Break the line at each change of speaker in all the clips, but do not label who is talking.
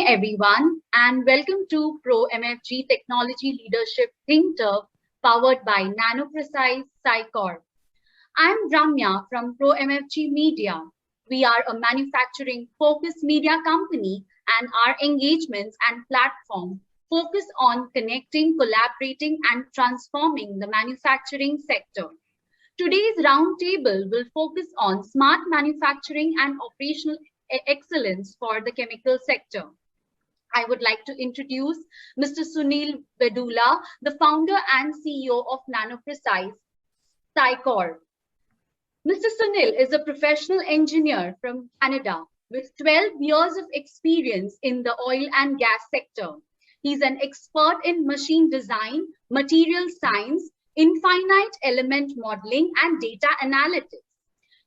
everyone, and welcome to Pro MFG Technology Leadership Think Tank powered by Nanoprecise Sci Corp. I'm Ramya from Pro MFG Media. We are a manufacturing focused media company, and our engagements and platform focus on connecting, collaborating, and transforming the manufacturing sector. Today's roundtable will focus on smart manufacturing and operational excellence for the chemical sector. I would like to introduce Mr. Sunil Vedula, the founder and CEO of Nanoprecise Sci Corp. Mr. Sunil is a professional engineer from Canada with 12 years of experience in the oil and gas sector. He's an expert in machine design, material science, infinite element modeling, and data analytics.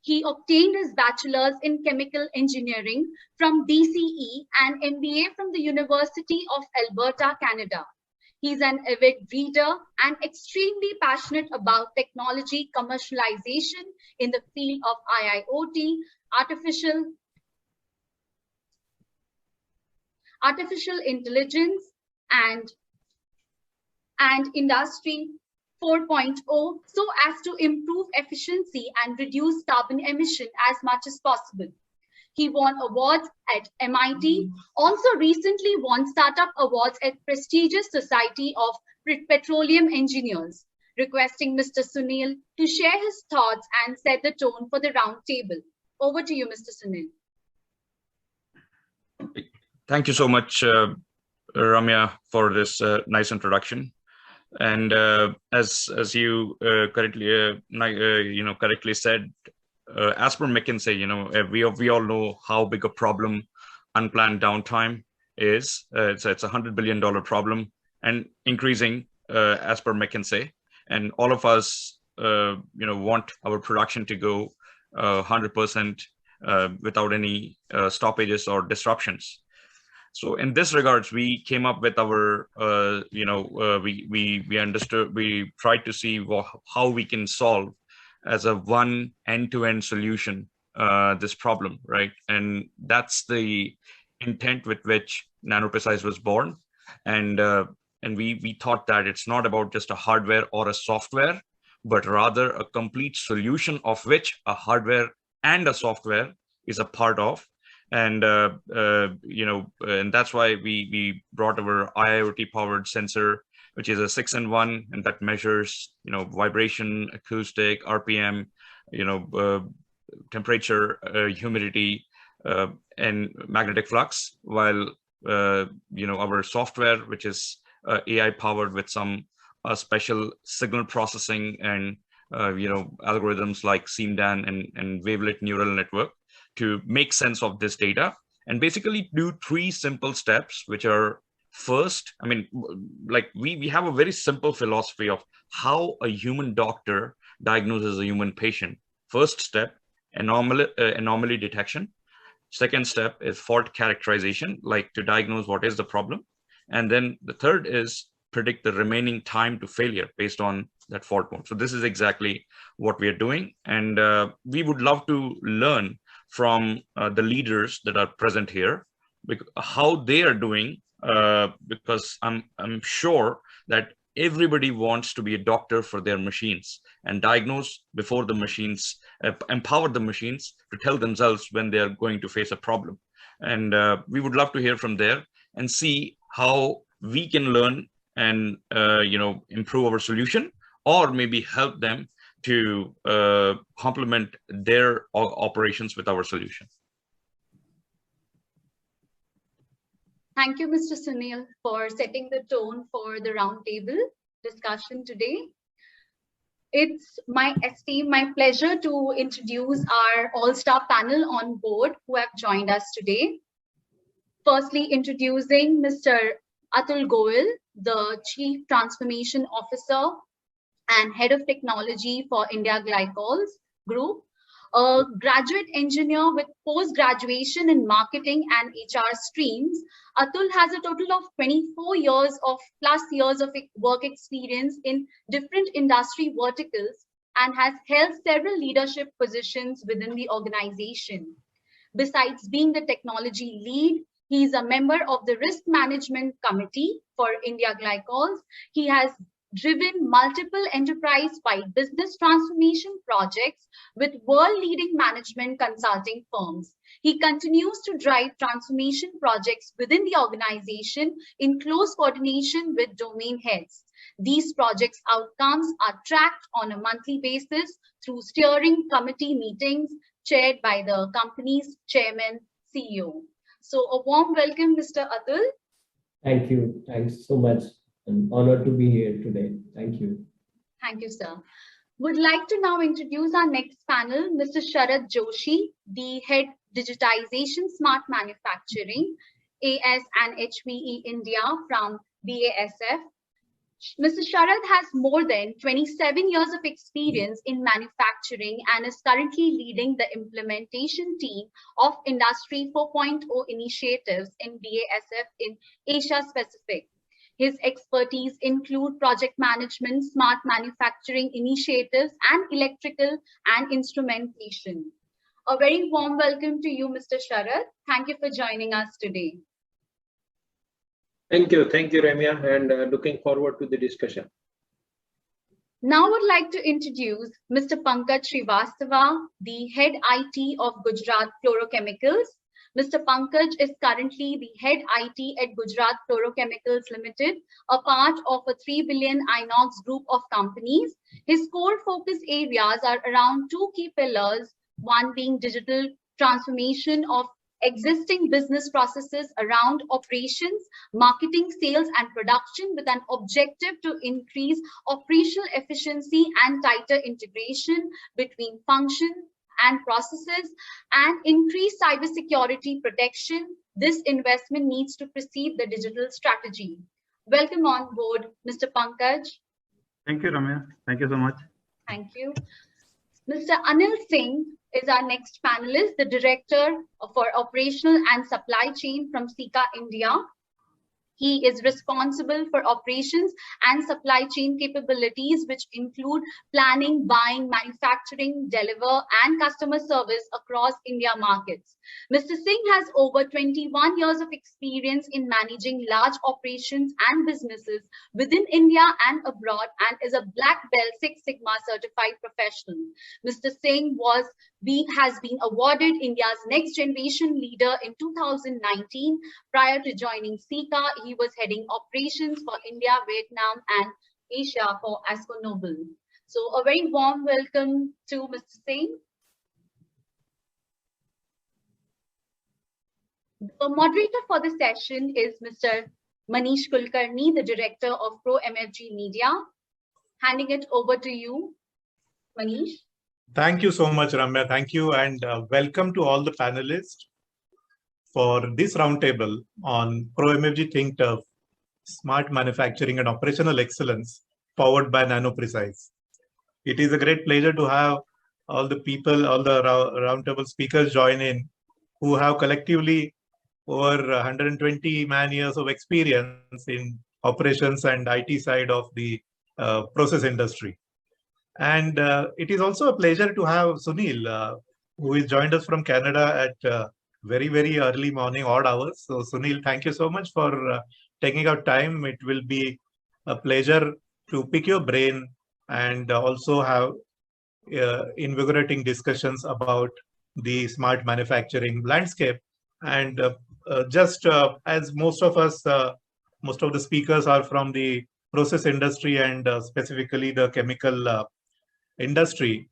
He obtained his bachelor's in chemical engineering from DCE and MBA from the University of Alberta, Canada. He's an avid reader and extremely passionate about technology commercialization in the field of IIoT, artificial intelligence, and industry 4.0 so as to improve efficiency and reduce carbon emission as much as possible. He won awards at MIT, also recently won startup awards at prestigious Society of Petroleum Engineers. Requesting Mr. Sunil to share his thoughts and set the tone for the roundtable. Over to you, Mr. Sunil.
Thank you so much, Ramya, for this nice introduction. And as you correctly said, as per McKinsey, we all know how big a problem unplanned downtime is. It's a $100 billion problem and increasing as per McKinsey. And all of us, want our production to go 100% without any stoppages or disruptions. So in this regards, we came up with our, we tried to see how we can solve as a one end-to-end solution this problem, right? And that's the intent with which Nanoprecise was born. And we thought that it's not about just a hardware or a software, but rather a complete solution of which a hardware and a software is a part of. And and that's why we brought our IIoT powered sensor, which is a 6-in-1, and that measures vibration, acoustic, RPM, temperature, humidity, and magnetic flux, while our software, which is AI powered with some special signal processing and algorithms like SeamDAN and wavelet neural network, to make sense of this data and basically do three simple steps, which are first, we have a very simple philosophy of how a human doctor diagnoses a human patient. First step, anomaly detection. Second step is fault characterization, like to diagnose what is the problem. And then the third is predict the remaining time to failure based on that fault mode. So this is exactly what we are doing. And we would love to learn from the leaders that are present here, how they are doing, because I'm sure that everybody wants to be a doctor for their machines and diagnose before the machines, empower the machines to tell themselves when they are going to face a problem. And we would love to hear from there and see how we can learn and improve our solution, or maybe help them to complement their operations with our solution.
Thank you, Mr. Sunil, for setting the tone for the roundtable discussion today. It's my pleasure to introduce our all-star panel on board who have joined us today. Firstly, introducing Mr. Atul Goel, the Chief Transformation Officer and Head of Technology for India Glycols Group, a graduate engineer with post-graduation in marketing and HR streams. Atul has a total of 24 years of work experience in different industry verticals and has held several leadership positions within the organization. Besides being the technology lead, He is a member of the Risk Management Committee for India Glycols. He has driven multiple enterprise-wide business transformation projects with world-leading management consulting firms. He continues to drive transformation projects within the organization in close coordination with domain heads. These projects' outcomes are tracked on a monthly basis through steering committee meetings chaired by the company's chairman, CEO. So a warm welcome, Mr. Atul.
Thank you. Thanks so much. I'm honored to be here today. Thank you.
Thank you, sir. Would like to now introduce our next panel, Mr. Sharad Joshi, the Head Digitization Smart Manufacturing, AS and HVE India from BASF. Mr. Sharad has more than 27 years of experience in manufacturing and is currently leading the implementation team of Industry 4.0 initiatives in BASF in Asia Pacific. His expertise include project management, smart manufacturing initiatives, and electrical and instrumentation. A very warm welcome to you, Mr. Sharad. Thank you for joining us today.
Thank you, Ramya, and looking forward to the discussion.
Now I would like to introduce Mr. Pankaj Srivastava, the Head IT of Gujarat Fluorochemicals. Mr. Pankaj is currently the Head IT at Gujarat Fluorochemicals Limited, a part of a 3 billion Inox group of companies. His core focus areas are around two key pillars, one being digital transformation of existing business processes around operations, marketing, sales, and production with an objective to increase operational efficiency and tighter integration between functions and processes and increase cybersecurity protection. This investment needs to precede the digital strategy. Welcome on board, Mr. Pankaj.
Thank you, Ramya. Thank you so much.
Thank you. Mr. Anil Singh is our next panelist, the Director for Operational and Supply Chain from Sika India. He is responsible for operations and supply chain capabilities, which include planning, buying, manufacturing, deliver, and customer service across India markets. Mr. Singh has over 21 years of experience in managing large operations and businesses within India and abroad and is a Black Belt Six Sigma certified professional. Mr. Singh has been awarded India's Next Generation Leader in 2019. Prior to joining Sika, he was heading operations for India, Vietnam, and Asia for AscoNobel. So a very warm welcome to Mr. Singh. The moderator for the session is Mr. Manish Kulkarni, the Director of Pro MFG Media. Handing it over to you, Manish.
Thank you so much, Ramya. Thank you, and welcome to all the panelists for this roundtable on Pro MFG Think Tough, Smart Manufacturing and Operational Excellence, powered by Nanoprecise. It is a great pleasure to have all the people, all the roundtable speakers join in, who have collectively over 120 man-years of experience in operations and IT side of the process industry. And it is also a pleasure to have Sunil, who has joined us from Canada at very, very early morning, odd hours. So Sunil, thank you so much for taking out time. It will be a pleasure to pick your brain and also have invigorating discussions about the smart manufacturing landscape. And just as most of us, most of the speakers are from the process industry and specifically the chemical industry,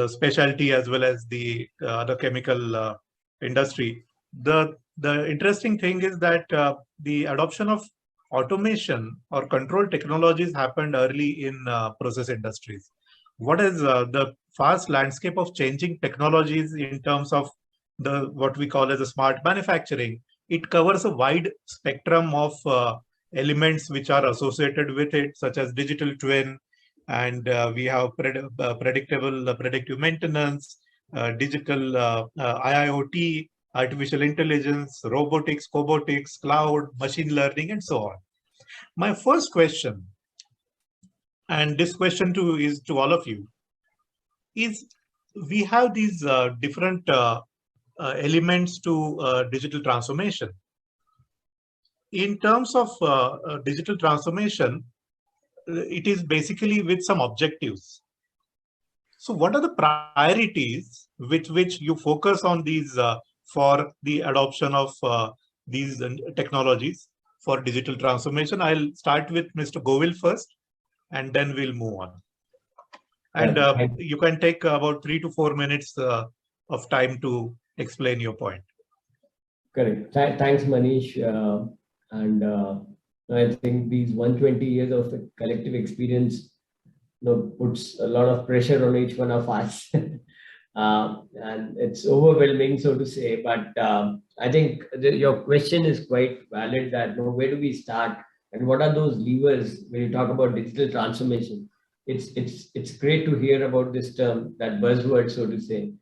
specialty as well as the other chemical industry. The interesting thing is that the adoption of automation or control technologies happened early in process industries. What is the fast landscape of changing technologies in terms of what we call as a smart manufacturing? It covers a wide spectrum of elements which are associated with it, such as digital twin, and we have predictive maintenance, digital IIoT, artificial intelligence, robotics, cobotics, cloud, machine learning, and so on. My first question, and this question is to all of you, is we have these different elements to digital transformation. In terms of digital transformation, it is basically with some objectives. So what are the priorities which you focus on these for the adoption of these technologies for digital transformation? I'll start with Mr. Govil first, and then we'll move on. And you can take about 3 to 4 minutes of time to explain your point.
Correct. Thanks, Manish. I think these 120 years of collective experience puts a lot of pressure on each one of us. And it's overwhelming, so to say. But I think your question is quite valid that where do we start and what are those levers when you talk about digital transformation? It's great to hear about this term, that buzzword, so to say.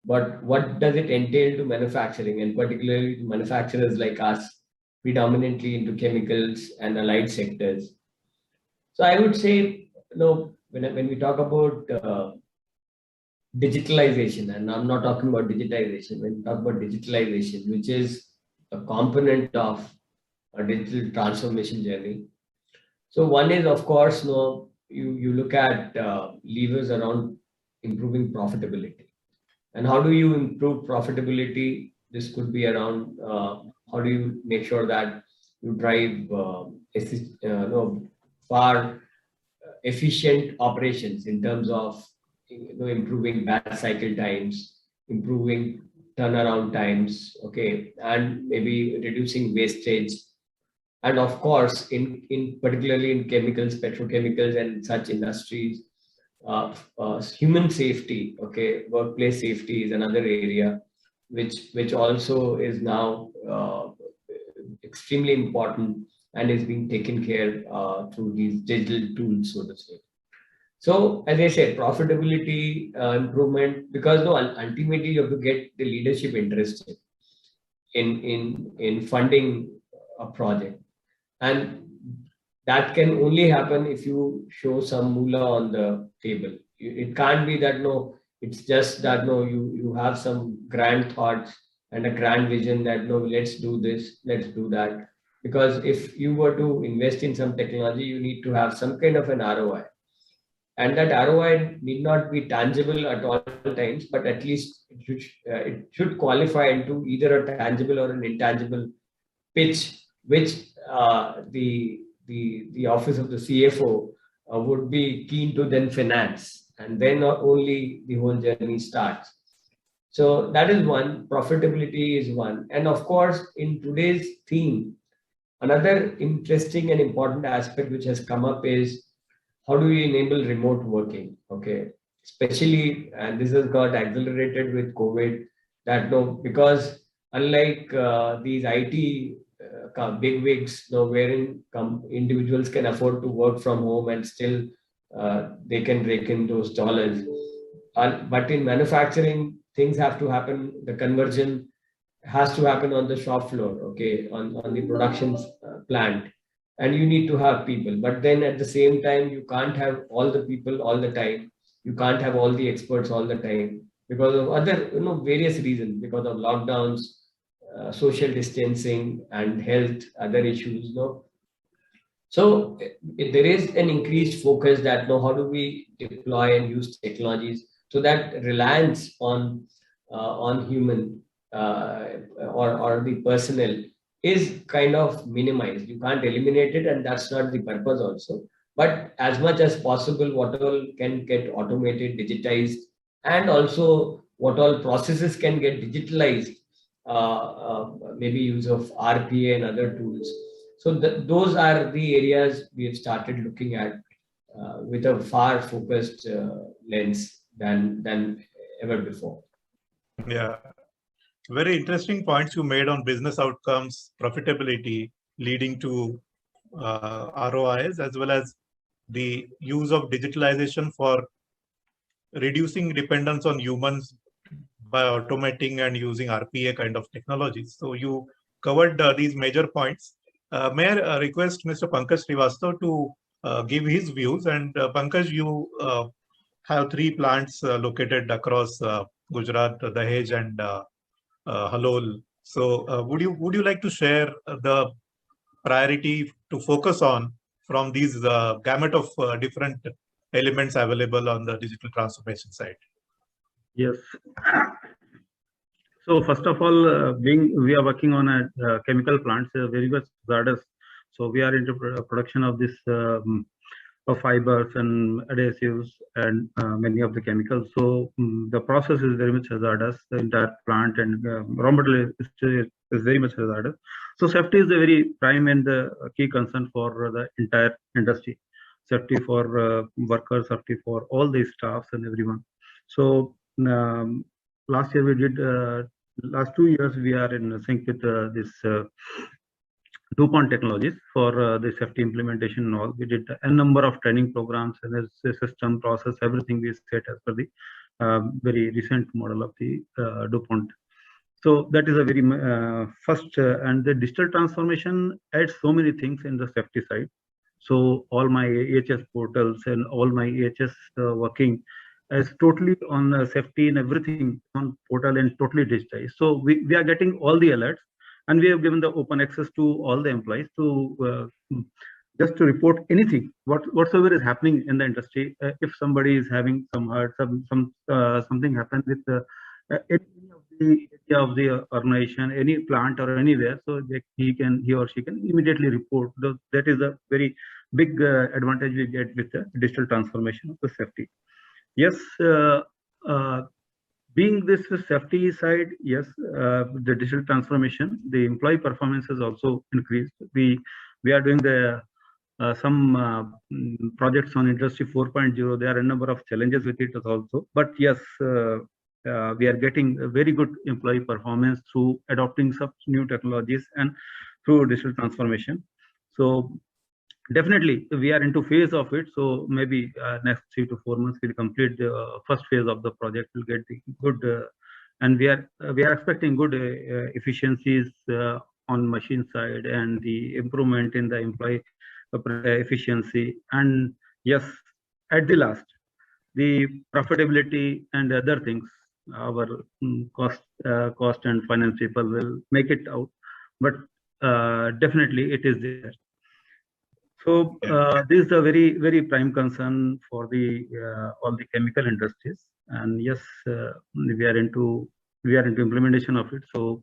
But what does it entail to manufacturing, and particularly to manufacturers like us, predominantly into chemicals and allied sectors? So I would say, when we talk about digitalization, and I'm not talking about digitization, when we talk about digitalization, which is a component of a digital transformation journey. So one is, of course, you look at levers around improving profitability. And how do you improve profitability? This could be around how do you make sure that you drive far efficient operations in terms of improving batch cycle times, improving turnaround times, okay, and maybe reducing wastage. And of course, in particularly in chemicals, petrochemicals, and such industries, human safety, okay, workplace safety is another area which also is now extremely important and is being taken care through these digital tools, so to say. So as I said, profitability improvement, because ultimately you have to get the leadership interested in funding a project, and that can only happen if you show some moolah on the table. It can't be that it's just that you have some grand thoughts and a grand vision that let's do this, let's do that. Because if you were to invest in some technology, you need to have some kind of an ROI. And that ROI need not be tangible at all times, but at least it should qualify into either a tangible or an intangible pitch, which the office of the CFO would be keen to then finance, and then only the whole journey starts. So that is one. Profitability is one. And of course, in today's theme, another interesting and important aspect which has come up is how do we enable remote working? Okay, especially, and this has got accelerated with COVID, because unlike these IT bigwigs, wherein individuals can afford to work from home and still they can rake in those dollars. But in manufacturing, things have to happen. The conversion has to happen on the shop floor, okay, on the production plant. And you need to have people. But then at the same time, you can't have all the people all the time. You can't have all the experts all the time because of other, various reasons, because of lockdowns, social distancing, and health, other issues. So there is an increased focus that how do we deploy and use technologies so that reliance on human or the personnel is kind of minimized. You can't eliminate it, and that's not the purpose also. But as much as possible, what all can get automated, digitized, and also what all processes can get digitalized, maybe use of RPA and other tools. So those are the areas we have started looking at with a far focused lens than ever before.
Yeah, very interesting points you made on business outcomes, profitability leading to ROIs, as well as the use of digitalization for reducing dependence on humans by automating and using RPA kind of technologies. So you covered these major points. May I request Mr. Pankaj Srivastava to give his views? And Pankaj, you have 3 plants located across Gujarat, Dahej, and Halol. So would you like to share the priority to focus on from these gamut of different elements available on the digital transformation side?
Yes. So first of all, we are working on a chemical plants, very much hazardous. So we are into production of this of fibers and adhesives and many of the chemicals. So the process is very much hazardous. The entire plant and raw material is very much hazardous. So safety is a very prime and key concern for the entire industry. Safety for workers, safety for all the staffs and everyone. So last year we did. Last 2 years we are in sync with this DuPont technologies for the safety implementation and all. We did a number of training programs and there's a system process, everything we set as per the very recent model of the DuPont. So that is a very first, and the digital transformation adds so many things in the safety side. So all my AHS portals and all my AHS working is totally on safety and everything on portal and totally digitized. So we are getting all the alerts, and we have given the open access to all the employees to just to report anything whatsoever is happening in the industry. If somebody is having some hurt, something happened with any of the organization, any plant or anywhere, so he or she can immediately report. That is a very big advantage we get with the digital transformation of the safety. Yes, being this safety side, yes, the digital transformation, the employee performance has also increased. We are doing the some projects on Industry 4.0. There are a number of challenges with it also, but yes, we are getting a very good employee performance through adopting some new technologies and through digital transformation. So definitely we are into phase of it. So maybe next 3 to 4 months we'll complete the first phase of the project. We'll get the good, and we are expecting good efficiencies on machine side and the improvement in the employee efficiency. And yes, at the last, the profitability and other things, our cost and finance people will make it out, but definitely it is there. So this is a very, very prime concern for the all the chemical industries. And yes, we are into implementation of it. So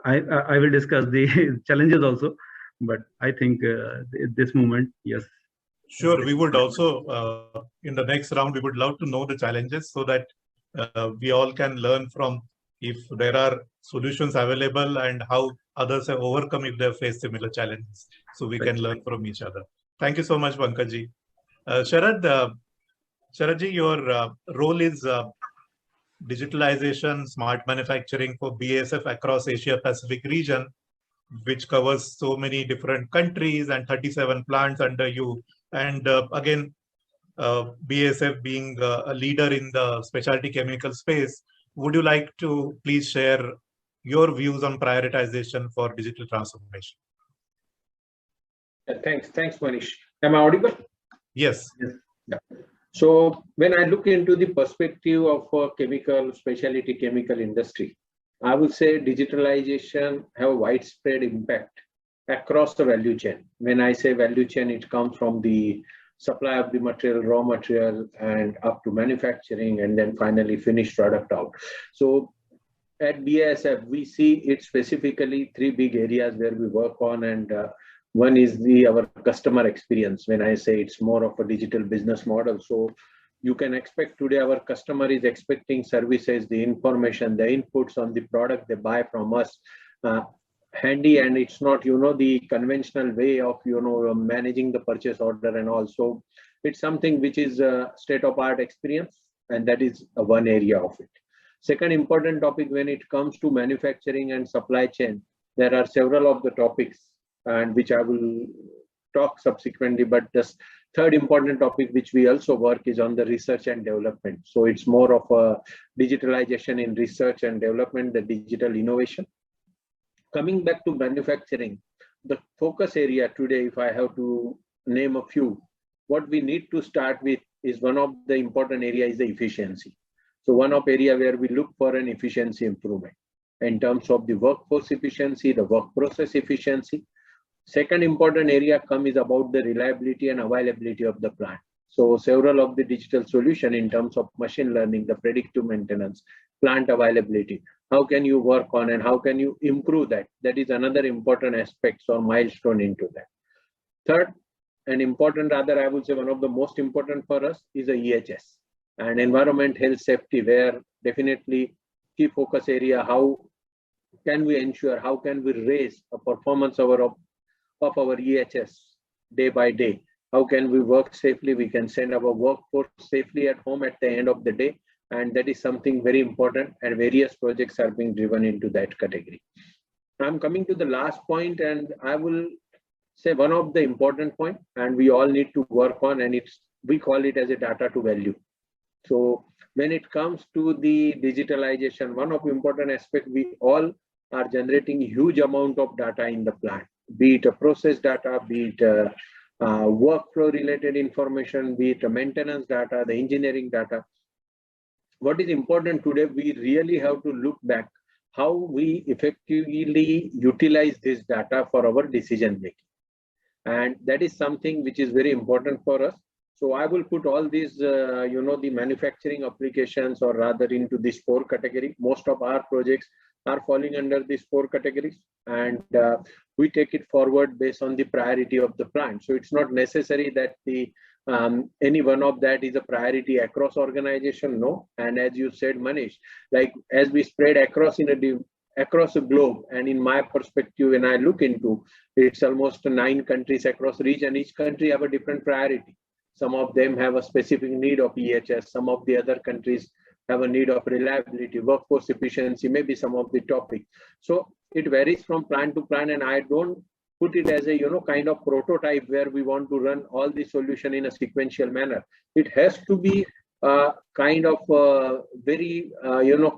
I will discuss the challenges also, but I think at this moment, yes.
Sure, we would also in the next round we would love to know the challenges so that we all can learn from if there are solutions available and how others have overcome if they have faced similar challenges. So we can learn from each other. Thank you so much, Pankaj. Sharadji, your role is digitalization, smart manufacturing for BASF across Asia Pacific region, which covers so many different countries and 37 plants under you. And again, BASF being a leader in the specialty chemical space, would you like to please share your views on prioritization for digital transformation?
Thanks, Manish. Am I audible?
Yes.
Yeah. So when I look into the perspective of a specialty chemical industry, I would say digitalization have a widespread impact across the value chain. When I say value chain, it comes from the supply of the material, raw material, and up to manufacturing, and then finally finished product out. So at BASF, we see it specifically 3 big areas where we work on, and one is our customer experience. When I say it's more of a digital business model, so you can expect today our customer is expecting services, the information, the inputs on the product they buy from us handy, and it's not the conventional way of managing the purchase order and all. So it's something which is a state-of-art experience, and that is one area of it. Second important topic when it comes to manufacturing and supply chain, there are several of the topics and which I will talk subsequently, but this third important topic which we also work is on the research and development. So it's more of a digitalization in research and development, the digital innovation. Coming back to manufacturing, the focus area today, if I have to name a few, what we need to start with is one of the important areas is the efficiency. So one of area where we look for an efficiency improvement in terms of the workforce efficiency, the work process efficiency. Second important area is about the reliability and availability of the plant. So several of the digital solution in terms of machine learning, the predictive maintenance, plant availability, how can you work on and how can you improve that? That is another important aspect or milestone into that. Third, and important, rather I would say one of the most important for us is a EHS and environment, health, safety, where definitely key focus area, how can we ensure, how can we raise a performance of our EHS day by day? How can we work safely? We can send our workforce safely at home at the end of the day. And that is something very important, and various projects are being driven into that category. I'm coming to the last point, and I will say one of the important point, and we all need to work on, and we call it as a data to value. So when it comes to the digitalization, one of the important aspects, we all are generating huge amount of data in the plant, be it a process data, be it workflow related information, be it a maintenance data, the engineering data. What is important today, we really have to look back how we effectively utilize this data for our decision making. And that is something which is very important for us. So I will put all these, the manufacturing applications, or rather into this 4 category. Most of our projects are falling under these 4 categories, and we take it forward based on the priority of the plant. So it's not necessary that any one of that is a priority across organization, no. And as you said, Manish, like as we spread across across the globe, and in my perspective, when I look into, it's almost 9 countries across region. Each country have a different priority. Some of them have a specific need of EHS. Some of the other countries have a need of reliability, workforce efficiency, maybe some of the topic. So it varies from plant to plant, and I don't put it as a kind of prototype where we want to run all the solution in a sequential manner. It has to be kind of very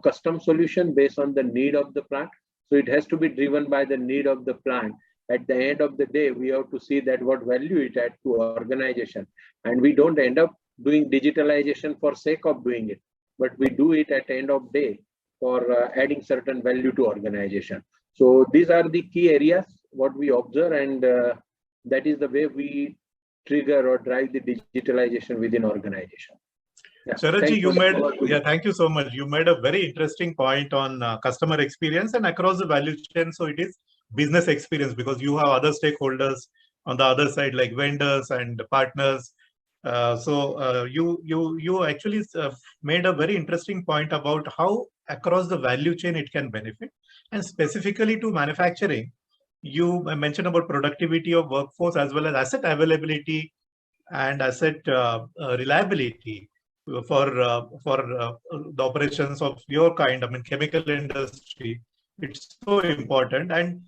custom solution based on the need of the plant. So it has to be driven by the need of the plant. At the end of the day, we have to see that what value it adds to organization, and we don't end up doing digitalization for sake of doing it, but we do it at the end of day for adding certain value to organization. So these are the key areas what we observe, and that is the way we trigger or drive the digitalization within organization.
Yeah. Sharatji, thank you so much. You made a very interesting point on customer experience and across the value chain. So it is business experience, because you have other stakeholders on the other side, like vendors and partners. You actually made a very interesting point about how across the value chain it can benefit, and specifically to manufacturing. You mentioned about productivity of workforce as well as asset availability and asset reliability for the operations of your kind. I mean, chemical industry. It's so important. And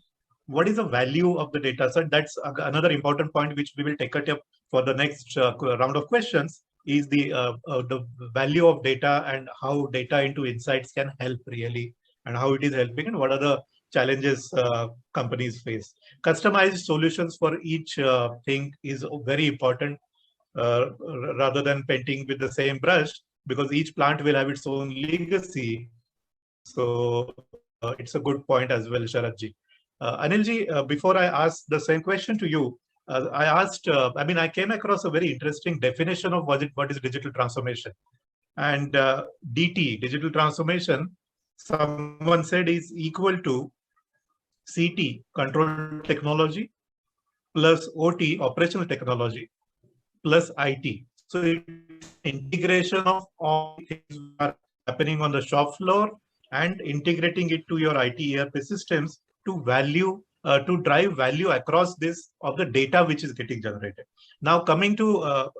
what is the value of the data set? That's another important point which we will take up for the next round of questions, is the value of data and how data into insights can help really, and how it is helping, and what are the challenges companies face. Customized solutions for each thing is very important, rather than painting with the same brush, because each plant will have its own legacy. So it's a good point as well, Sharatji. Anilji, before I ask the same question to you, I came across a very interesting definition of what is digital transformation. And DT, digital transformation, someone said is equal to CT, control technology, plus OT, operational technology, plus IT. So it's integration of all things that are happening on the shop floor and integrating it to your IT ERP systems to drive value across this of the data which is getting generated. Now coming to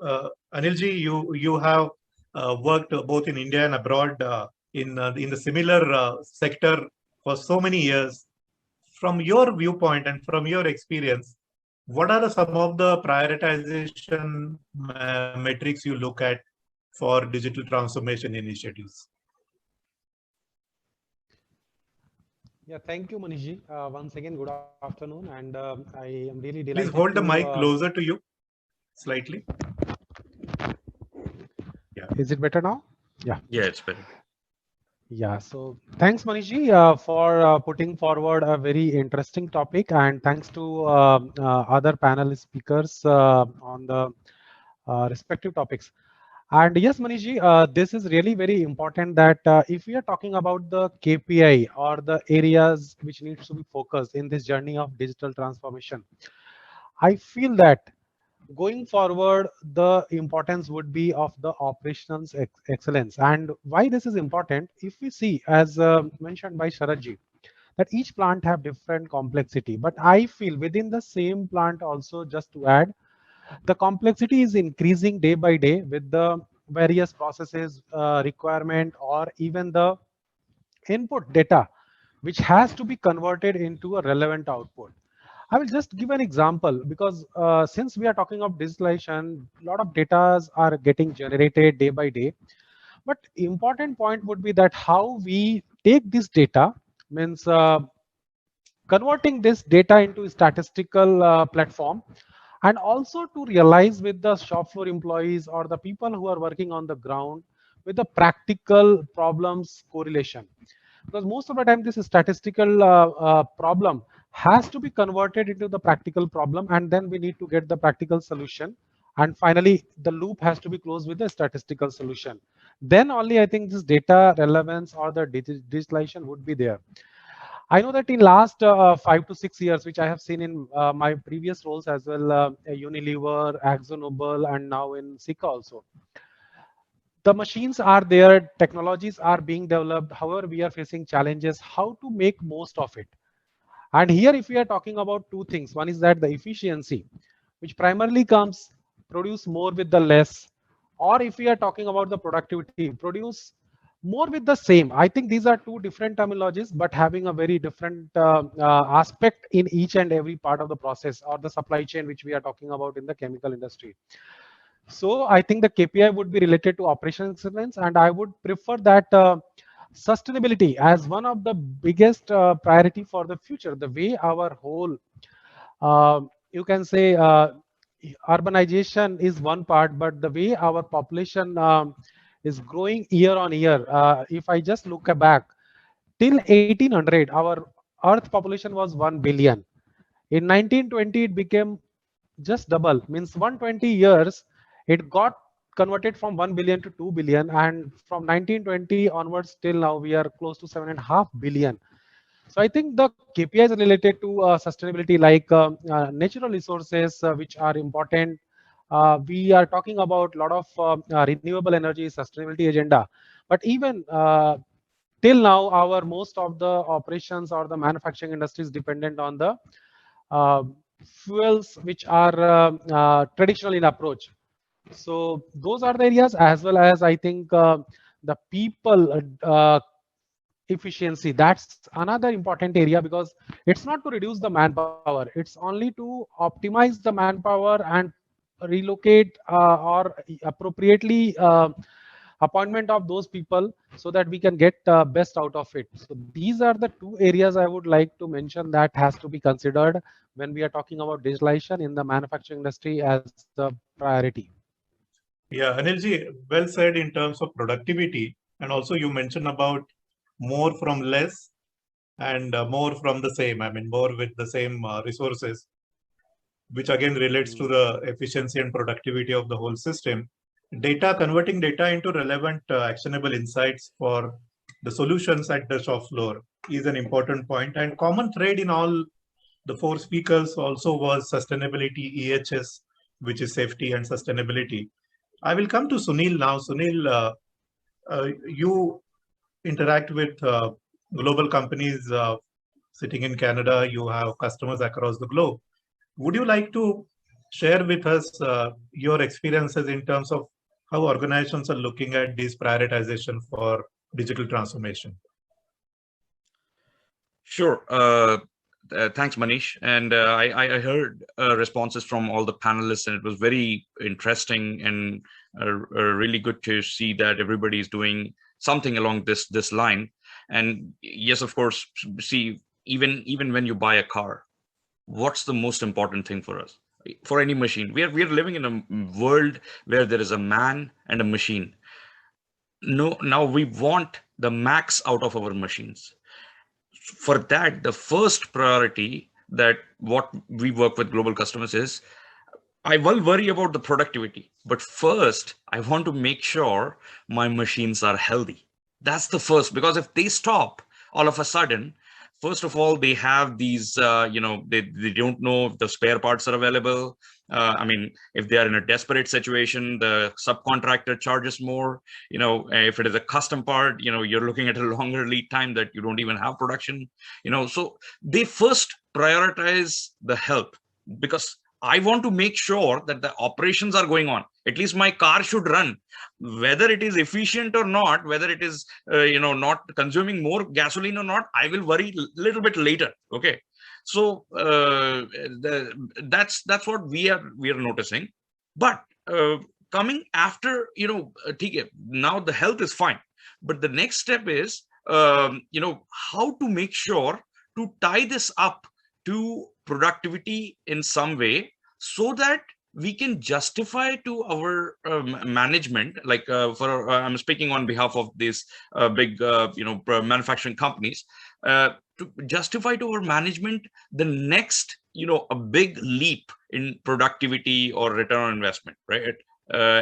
Anilji, you have worked both in India and abroad in the similar sector for so many years. From your viewpoint and from your experience, what are some of the prioritization metrics you look at for digital transformation initiatives?
Yeah, thank you, Manishji. Once again, good afternoon, and I am really delighted.
Please hold the mic closer to you, slightly.
Yeah. Is it better now? Yeah.
Yeah, it's better.
Yeah, so thanks, Manishji, for putting forward a very interesting topic, and thanks to other panel speakers on the respective topics. And yes, Manishji, this is really very important that if we are talking about the KPI or the areas which needs to be focused in this journey of digital transformation, I feel that going forward, the importance would be of the operations excellence. And why this is important, if we see, as mentioned by Sharadji, that each plant have different complexity. But I feel within the same plant also, just to add, the complexity is increasing day by day with the various processes requirement or even the input data which has to be converted into a relevant output. I will just give an example because since we are talking of digitalization, a lot of data are getting generated day by day. But important point would be that how we take this data means converting this data into statistical platform, and also to realize with the shop floor employees or the people who are working on the ground with the practical problems correlation, because most of the time this statistical problem has to be converted into the practical problem, and then we need to get the practical solution, and finally the loop has to be closed with the statistical solution. Then only I think this data relevance or the digitalization would be there. I know that in last 5 to 6 years, which I have seen in my previous roles as well, Unilever, AkzoNobel, and now in Sika also, the machines are there, technologies are being developed. However, we are facing challenges how to make most of it. And here, if we are talking about two things, one is that the efficiency, which primarily comes produce more with the less, or if we are talking about the productivity, produce more with the same. I think these are two different terminologies, but having a very different aspect in each and every part of the process or the supply chain, which we are talking about in the chemical industry. So I think the KPI would be related to operational excellence, and I would prefer that sustainability as one of the biggest priority for the future. The way our whole, you can say, urbanization is one part, but the way our population is growing year on year. If I just look back till 1800, our Earth population was 1 billion. In 1920, it became just double, means 120 years, it got converted from 1 billion to 2 billion. And from 1920 onwards till now, we are close to 7.5 billion. So I think the KPIs related to sustainability, like natural resources, which are important. We are talking about a lot of renewable energy sustainability agenda. But even till now, our most of the operations or the manufacturing industry is dependent on the uh, fuels which are traditional in approach. So those are the areas, as well as I think the people efficiency. That's another important area, because it's not to reduce the manpower, it's only to optimize the manpower and relocate or appropriately appointment of those people so that we can get best out of it. So these are the two areas I would like to mention that has to be considered when we are talking about digitalization in the manufacturing industry as a priority.
Yeah, Anilji, well said in terms of productivity. And also you mentioned about more from less and more from the same. I mean, more with the same resources, which again relates to the efficiency and productivity of the whole system. Data, converting data into relevant actionable insights for the solutions at the shop floor is an important point. And common thread in all the four speakers also was sustainability, EHS, which is safety and sustainability. I will come to Sunil now. Sunil, you interact with global companies sitting in Canada. You have customers across the globe. Would you like to share with us your experiences in terms of how organizations are looking at this prioritization for digital transformation?
Sure. Thanks, Manish. And I heard responses from all the panelists, and it was very interesting and really good to see that everybody is doing something along this line. And yes, of course, see, even when you buy a car, what's the most important thing for us? For any machine, we are living in a world where there is a man and a machine. No, now we want the max out of our machines. For that, the first priority that what we work with global customers is, I will worry about the productivity, but first I want to make sure my machines are healthy. That's the first, because if they stop all of a sudden, first of all, they have these, they don't know if the spare parts are available. I mean, if they are in a desperate situation, the subcontractor charges more. If it is a custom part, you're looking at a longer lead time that you don't even have production. So they first prioritize the health, because I want to make sure that the operations are going on. At least my car should run, whether it is efficient or not, whether it is not consuming more gasoline or not. I will worry a little bit later. Okay, so that's what we are noticing. But coming after, now the health is fine, but the next step is how to make sure to tie this up to productivity in some way, so that we can justify to our management, like I'm speaking on behalf of these big manufacturing companies, to justify to our management the next a big leap in productivity or return on investment, right?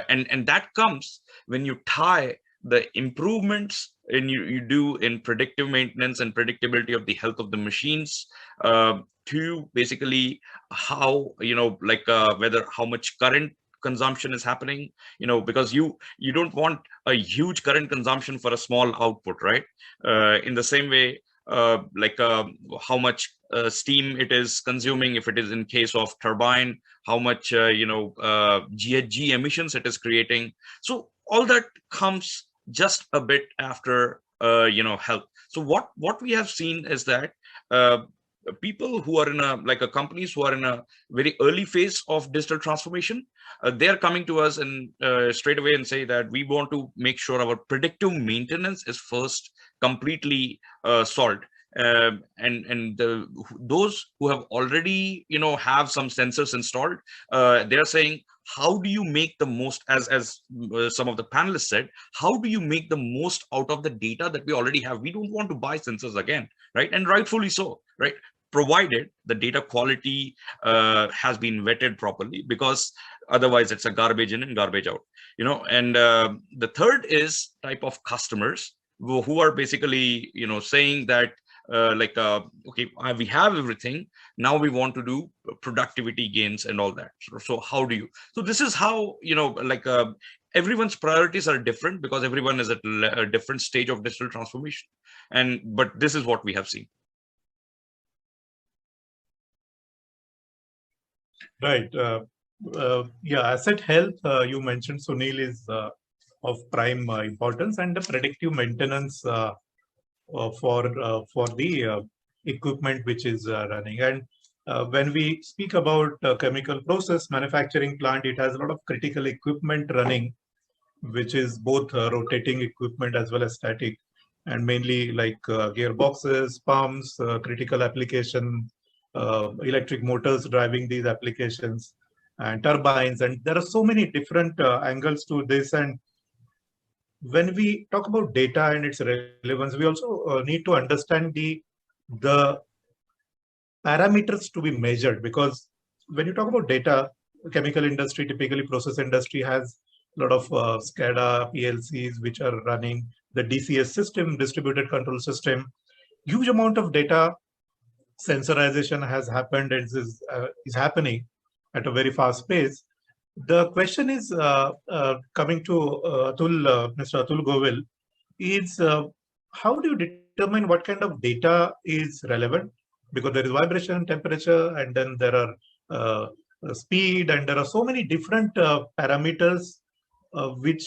And that comes when you tie the improvements you do in predictive maintenance and predictability of the health of the machines, to basically how, whether how much current consumption is happening, because you don't want a huge current consumption for a small output, right? In the same way, how much steam it is consuming, if it is in case of turbine, how much GHG emissions it is creating. So all that comes just a bit after health. So what we have seen is that people who are in companies who are in a very early phase of digital transformation, they are coming to us and straight away and say that we want to make sure our predictive maintenance is first completely solved. And those who have already have some sensors installed, they're saying, how do you make the most, as some of the panelists said, how do you make the most out of the data that we already have? We don't want to buy sensors again, right? And rightfully so, right? Provided the data quality has been vetted properly, because otherwise it's a garbage in and garbage out. And the third is type of customers who are basically saying that okay, we have everything, now we want to do productivity gains and all that. So how do you, so this is how everyone's priorities are different, because everyone is at a different stage of digital transformation. But this is what we have seen.
Right. Yeah, asset health, you mentioned, Sunil, is of prime importance, and the predictive maintenance for the equipment which is running. And when we speak about chemical process manufacturing plant, it has a lot of critical equipment running, which is both rotating equipment as well as static, and mainly like gearboxes, pumps, critical application, electric motors driving these applications, and turbines. And there are so many different angles to this. And when we talk about data and its relevance, we also need to understand the parameters to be measured, because when you talk about data, chemical industry, typically process industry, has a lot of SCADA, PLCs, which are running the DCS system, distributed control system. Huge amount of data sensorization has happened and is happening at a very fast pace. The question is coming to Mr. Atul Govil, is how do you determine what kind of data is relevant? Because there is vibration, temperature, and then there are speed, and there are so many different parameters which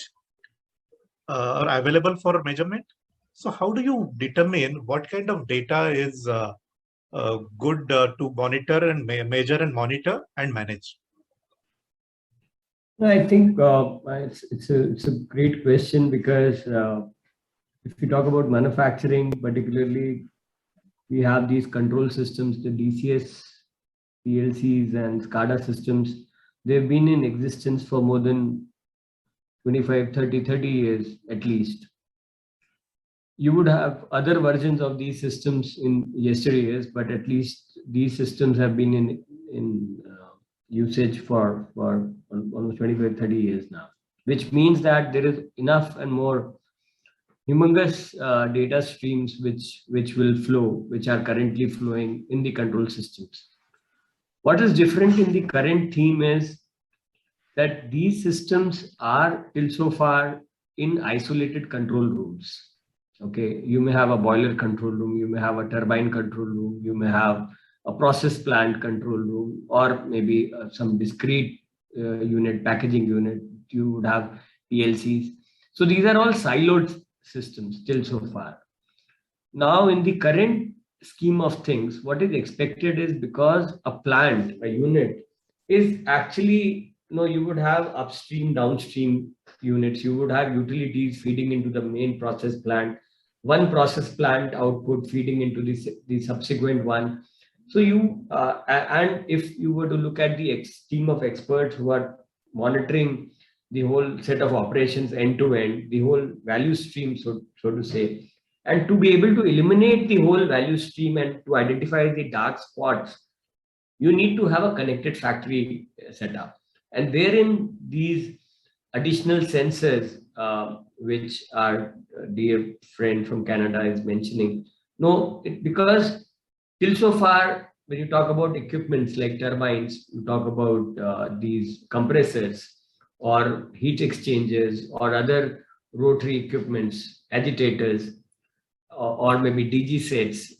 are available for measurement. So how do you determine what kind of data is good to monitor and measure and monitor and manage?
I think it's a great question, because if you talk about manufacturing, particularly, we have these control systems, the DCS, PLCs, and SCADA systems. They've been in existence for more than 25, 30 years at least. you would have other versions of these systems in yesteryears, but at least these systems have been in usage for almost 25, 30 years now, which means that there is enough and more humongous data streams which will flow, which are currently flowing in the control systems. What is different in the current theme is that these systems are till so far in isolated control rooms. Okay, you may have a boiler control room, you may have a turbine control room, you may have a process plant control room, or maybe some discrete unit, packaging unit. You would have PLCs. So these are all siloed systems till so far. Now, in the current scheme of things, what is expected is, because a plant, a unit, is actually, you would have upstream, downstream units, you would have utilities feeding into the main process plant, one process plant output feeding into the subsequent one. So and if you were to look at the team of experts who are monitoring the whole set of operations end to end, the whole value stream, so to say, and to be able to eliminate the whole value stream and to identify the dark spots, you need to have a connected factory setup. And therein, these additional sensors, which our dear friend from Canada is mentioning, because till so far, when you talk about equipments like turbines, you talk about these compressors or heat exchangers or other rotary equipments, agitators, or maybe DG sets.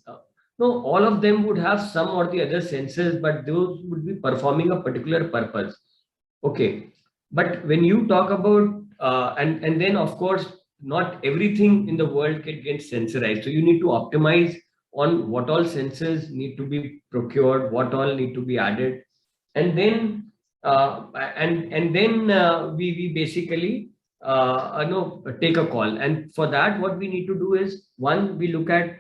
No, all of them would have some or the other sensors, but those would be performing a particular purpose. Okay, but when you talk about and then of course, not everything in the world can get sensorized. So you need to optimize on what all sensors need to be procured, what all need to be added, and then we basically take a call. And for that, what we need to do is, one, we look at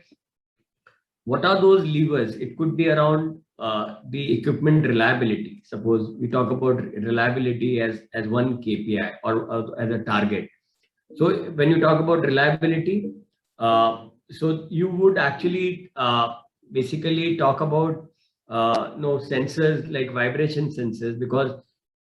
what are those levers. It could be around the equipment reliability. Suppose we talk about reliability as one KPI or as a target. So when you talk about reliability, so you would actually basically talk about sensors like vibration sensors, because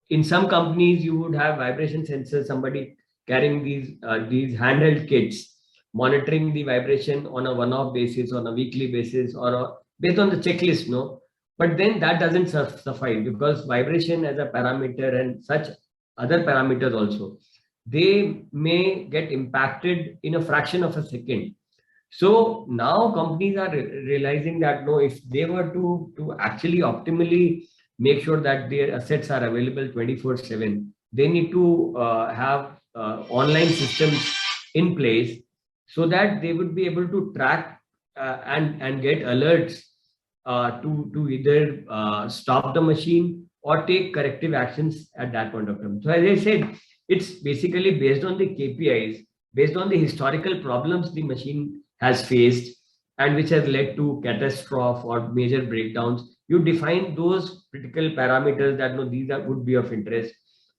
in some companies you would have vibration sensors, somebody carrying these handheld kits, monitoring the vibration on a one-off basis, on a weekly basis, or based on the checklist, but then that doesn't suffice, because vibration as a parameter and such other parameters also, they may get impacted in a fraction of a second. So now companies are realizing that if they were to actually optimally make sure that their assets are available 24/7, they need to have online systems in place, so that they would be able to track and get alerts to either stop the machine or take corrective actions at that point of time. So as I said, it's basically based on the KPIs, based on the historical problems the machine has faced and which has led to catastrophe or major breakdowns. You define those critical parameters that these would be of interest.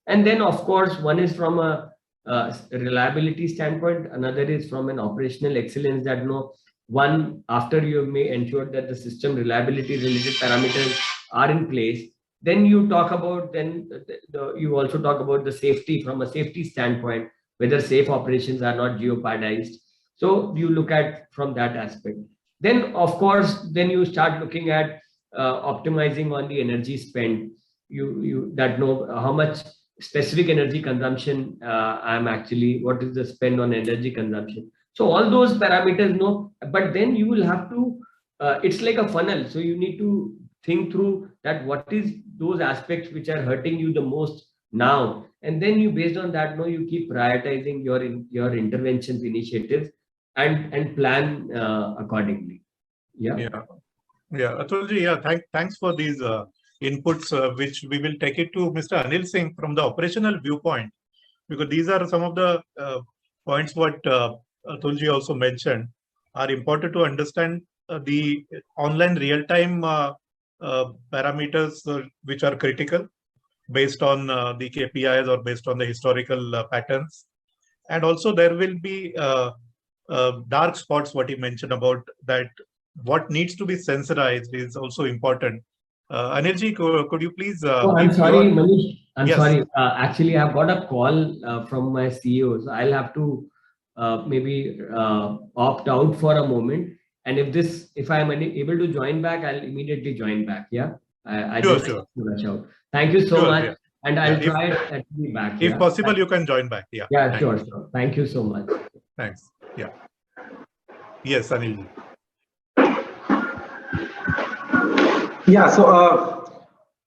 And then of course, one is from a reliability standpoint, another is from an operational excellence, that one, after you may ensure that the system reliability related parameters are in place, then you talk about, you also talk about the safety from a safety standpoint, whether safe operations are not jeopardized. So you look at from that aspect. Then of course, then you start looking at optimizing on the energy spend. You that know how much specific energy consumption I'm actually, what is the spend on energy consumption. So all those parameters, but then you will have to, it's like a funnel. So you need to think through that what is those aspects which are hurting you the most now. And then you, based on that, you keep prioritizing your interventions, initiatives, and plan accordingly. Yeah.
Atulji, thanks for these inputs, which we will take it to Mr. Anil Singh from the operational viewpoint, because these are some of the points what Atulji also mentioned are important to understand the online real-time parameters which are critical based on the KPIs or based on the historical patterns. And also there will be dark spots, what he mentioned about that, what needs to be sensitized is also important. Anilji, could you please
Oh, I'm
give
sorry,
your...
Manish. I'm
Yes.
sorry. Actually, I've got a call from my CEO, so I'll have to maybe opt out for a moment. And if I'm able to join back, I'll immediately join back. Yeah, I
Sure,
just
sure.
rush out. Thank you so
Sure,
much,
yeah.
and
Yeah,
I'll try to be back.
If
Yeah,
possible, you can join back. Yeah.
yeah, sure, sure. Thank you so much.
Thanks. Yeah. Yes, Anilji.
Yeah, so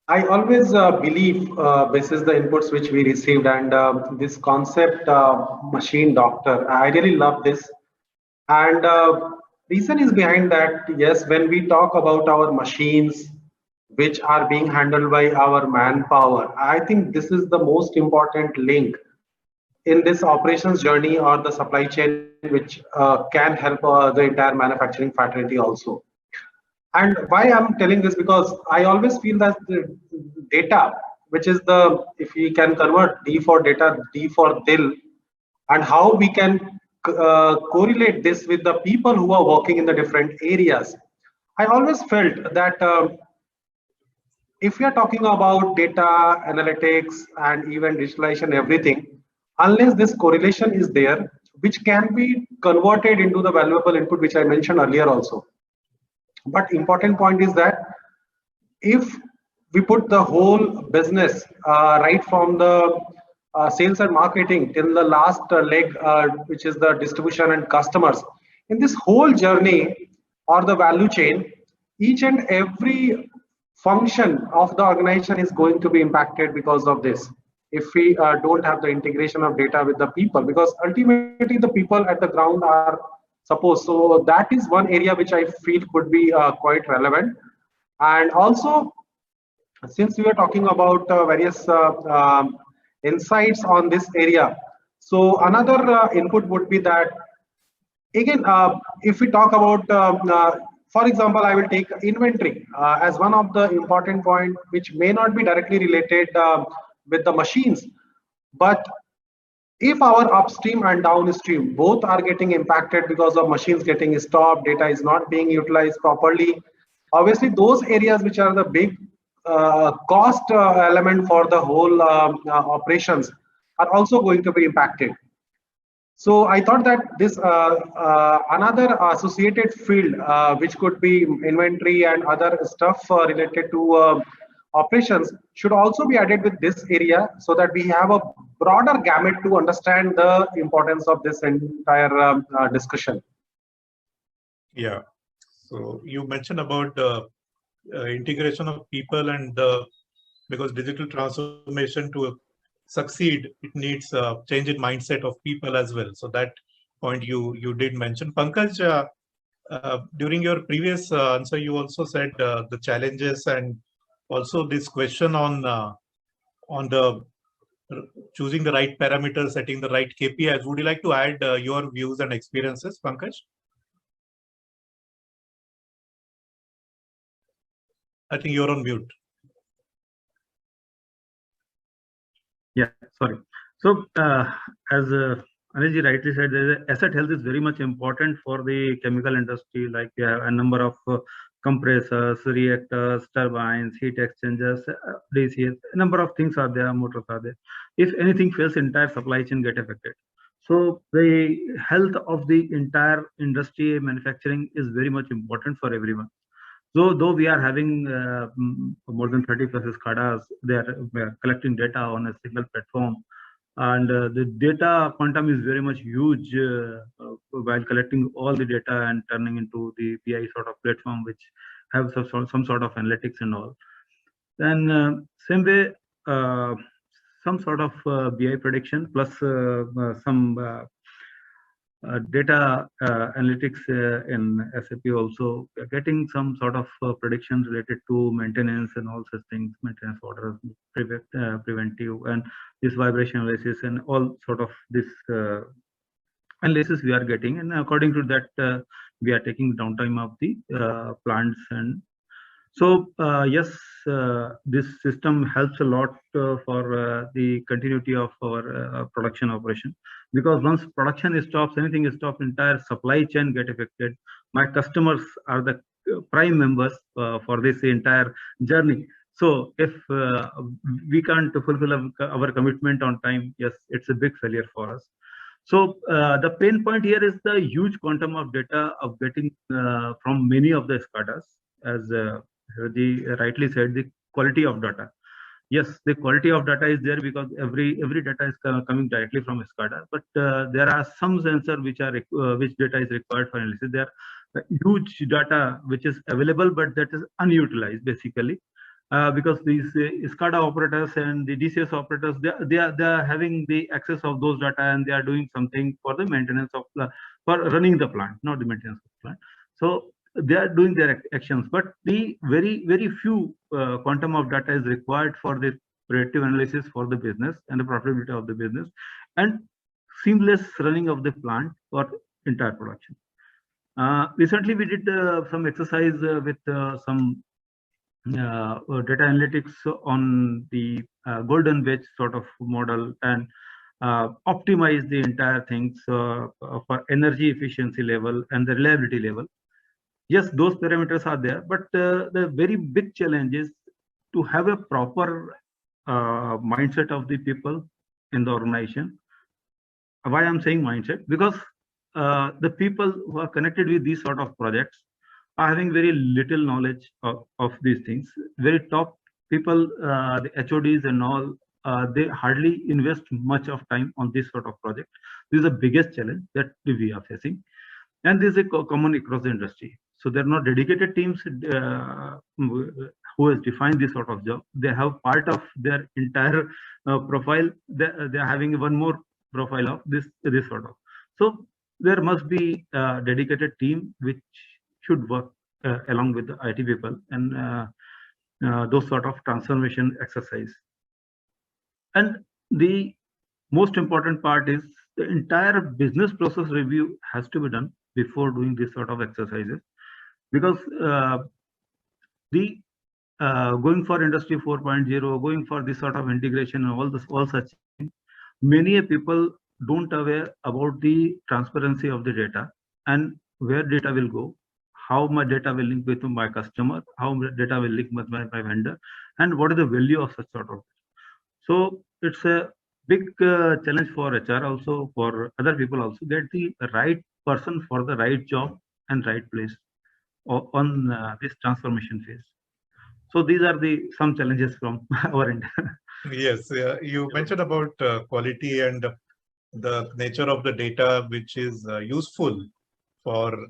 I always believe this is the inputs which we received, and this concept machine doctor. I really love this, and reason is behind that. Yes, when we talk about our machines which are being handled by our manpower, I think this is the most important link in this operations journey or the supply chain, which can help the entire manufacturing fraternity also. And why I'm telling this, because I always feel that the data, which is the, if we can convert D for data, D for DIL, and how we can correlate this with the people who are working in the different areas. I always felt that if we are talking about data analytics and even digitalization, everything, unless this correlation is there, which can be converted into the valuable input, which I mentioned earlier also. But important point is that if we put the whole business right from the sales and marketing till the last leg, which is the distribution and customers, in this whole journey or the value chain, each and every function of the organization is going to be impacted because of this. If we don't have the integration of data with the people, because ultimately the people at the ground are supposed. So that is one area which I feel could be quite relevant. And also, since we are talking about various insights on this area, so another input would be that, again, if we talk about, for example, I will take inventory as one of the important point, which may not be directly related with the machines, but if our upstream and downstream both are getting impacted because of machines getting stopped, data is not being utilized properly, obviously those areas which are the big cost element for the whole operations are also going to be impacted. So I thought that this another associated field, which could be inventory and other stuff related to operations, should also be added with this area, so that we have a broader gamut to understand the importance of this entire discussion.
Yeah. So you mentioned about integration of people, and because digital transformation to succeed, it needs a change in mindset of people as well. So that point you did mention. Pankaj, during your previous answer, you also said the challenges, and also this question on the choosing the right parameters, setting the right KPIs. Would you like to add your views and experiences, Pankaj? I think you're on mute.
Yeah, sorry. So as Anilji rightly said, the asset health is very much important for the chemical industry. Like we have a number of compressors, reactors, turbines, heat exchangers, DCS, a number of things are there, motors are there. If anything fails, entire supply chain get affected. So the health of the entire industry manufacturing is very much important for everyone. So though we are having more than 30 plus SCADAs, they are collecting data on a single platform. And the data quantum is very much huge while collecting all the data and turning into the BI sort of platform, which have some sort of analytics and all. Then same way, some sort of BI prediction plus some data analytics in SAP also. We are getting some sort of predictions related to maintenance and all such things, maintenance orders, preventive, and this vibration analysis and all sort of this analysis we are getting. And according to that, we are taking downtime of the plants. And So yes, this system helps a lot for the continuity of our production operation, because once production stops, anything stops, entire supply chain get affected. My customers are the prime members for this entire journey. So if we can't fulfill our commitment on time, yes, it's a big failure for us. So the pain point here is the huge quantum of data of getting from many of the SCADAs, as rightly said, the quality of data. Yes, the quality of data is there because every data is coming directly from SCADA, but there are some sensors which data is required for analysis. There are huge data which is available, but that is unutilized basically. Because these SCADA operators and the DCS operators, they are having the access of those data, and they are doing something for the maintenance of for running the plant, not the maintenance of the plant. So they are doing their actions, but the very few quantum of data is required for the predictive analysis for the business and the profitability of the business and seamless running of the plant for entire production. Recently, we did some exercise with some data analytics on the golden wedge sort of model, and optimize the entire things for energy efficiency level and the reliability level. Yes, those parameters are there, but the very big challenge is to have a proper mindset of the people in the organization. Why I'm saying mindset? Because the people who are connected with these sort of projects are having very little knowledge of these things. Very top people, the HODs and all, they hardly invest much of time on this sort of project. This is the biggest challenge that we are facing, and this is common across the industry. So there are not dedicated teams who has defined this sort of job. They have part of their entire profile. They are having one more profile of this sort of. So there must be a dedicated team which should work along with the IT people and those sort of transformation exercise. And the most important part is the entire business process review has to be done before doing this sort of exercises, because going for industry 4.0, going for this sort of integration and all such things, many people don't aware about the transparency of the data and where data will go, how my data will link with my customer, how my data will link with my vendor, and what is the value of such sort of. So it's a big challenge for HR also, for other people also, get the right person for the right job and right place on this transformation phase. So these are some challenges from our end.
Yes, you mentioned about quality and the nature of the data, which is useful for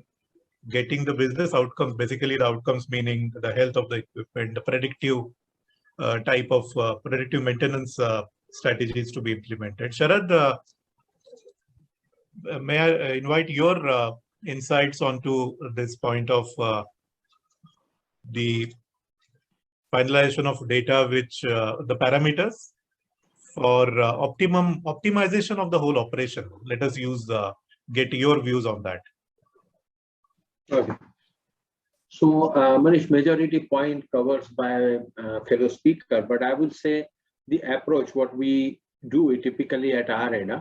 getting the business outcomes. Basically, the outcomes meaning the health of the equipment, the predictive type of predictive maintenance strategies to be implemented. Sharad, may I invite your insights onto this point of the finalization of data, which the parameters for optimization of the whole operation. Let us get your views on that.
Okay. So Manish, majority point covers by fellow speaker, but I would say the approach, what we do typically at our end.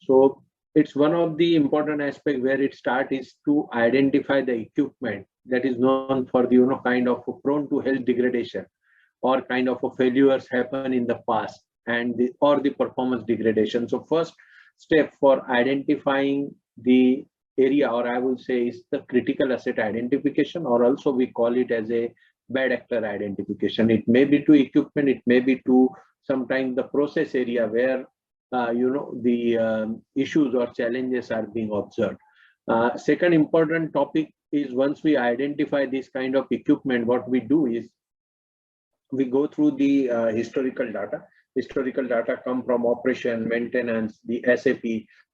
So it's one of the important aspects where it starts is to identify the equipment that is known for the kind of prone to health degradation, or kind of failures happen in the past, and or the performance degradation. So first step for identifying the area, or I would say, is the critical asset identification, or also we call it as a bad actor identification. It may be to equipment, it may be to sometimes the process area where the issues or challenges are being observed. Second important topic is, once we identify this kind of equipment, what we do is we go through the historical data. Historical data come from operation, maintenance, the SAP,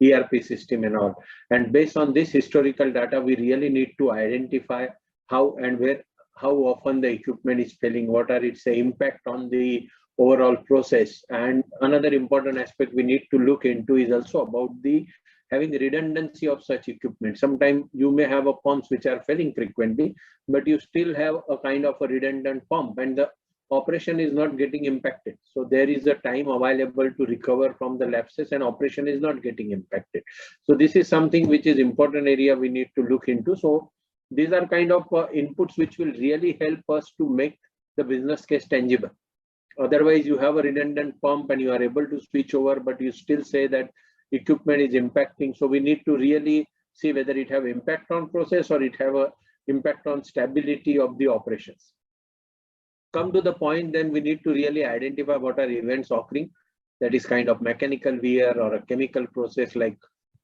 ERP system and all. And based on this historical data, we really need to identify how and where, how often the equipment is failing, what are its impact on the overall process. And another important aspect we need to look into is also about the having redundancy of such equipment. Sometimes you may have a pumps which are failing frequently, but you still have a kind of a redundant pump and the operation is not getting impacted. So there is a time available to recover from the lapses and operation is not getting impacted. So this is something which is important area we need to look into. So these are kind of inputs which will really help us to make the business case tangible. Otherwise, you have a redundant pump and you are able to switch over, but you still say that equipment is impacting. So we need to really see whether it have impact on process or it have a impact on stability of the operations. Come to the point, then we need to really identify what are events occurring. That is kind of mechanical wear or a chemical process like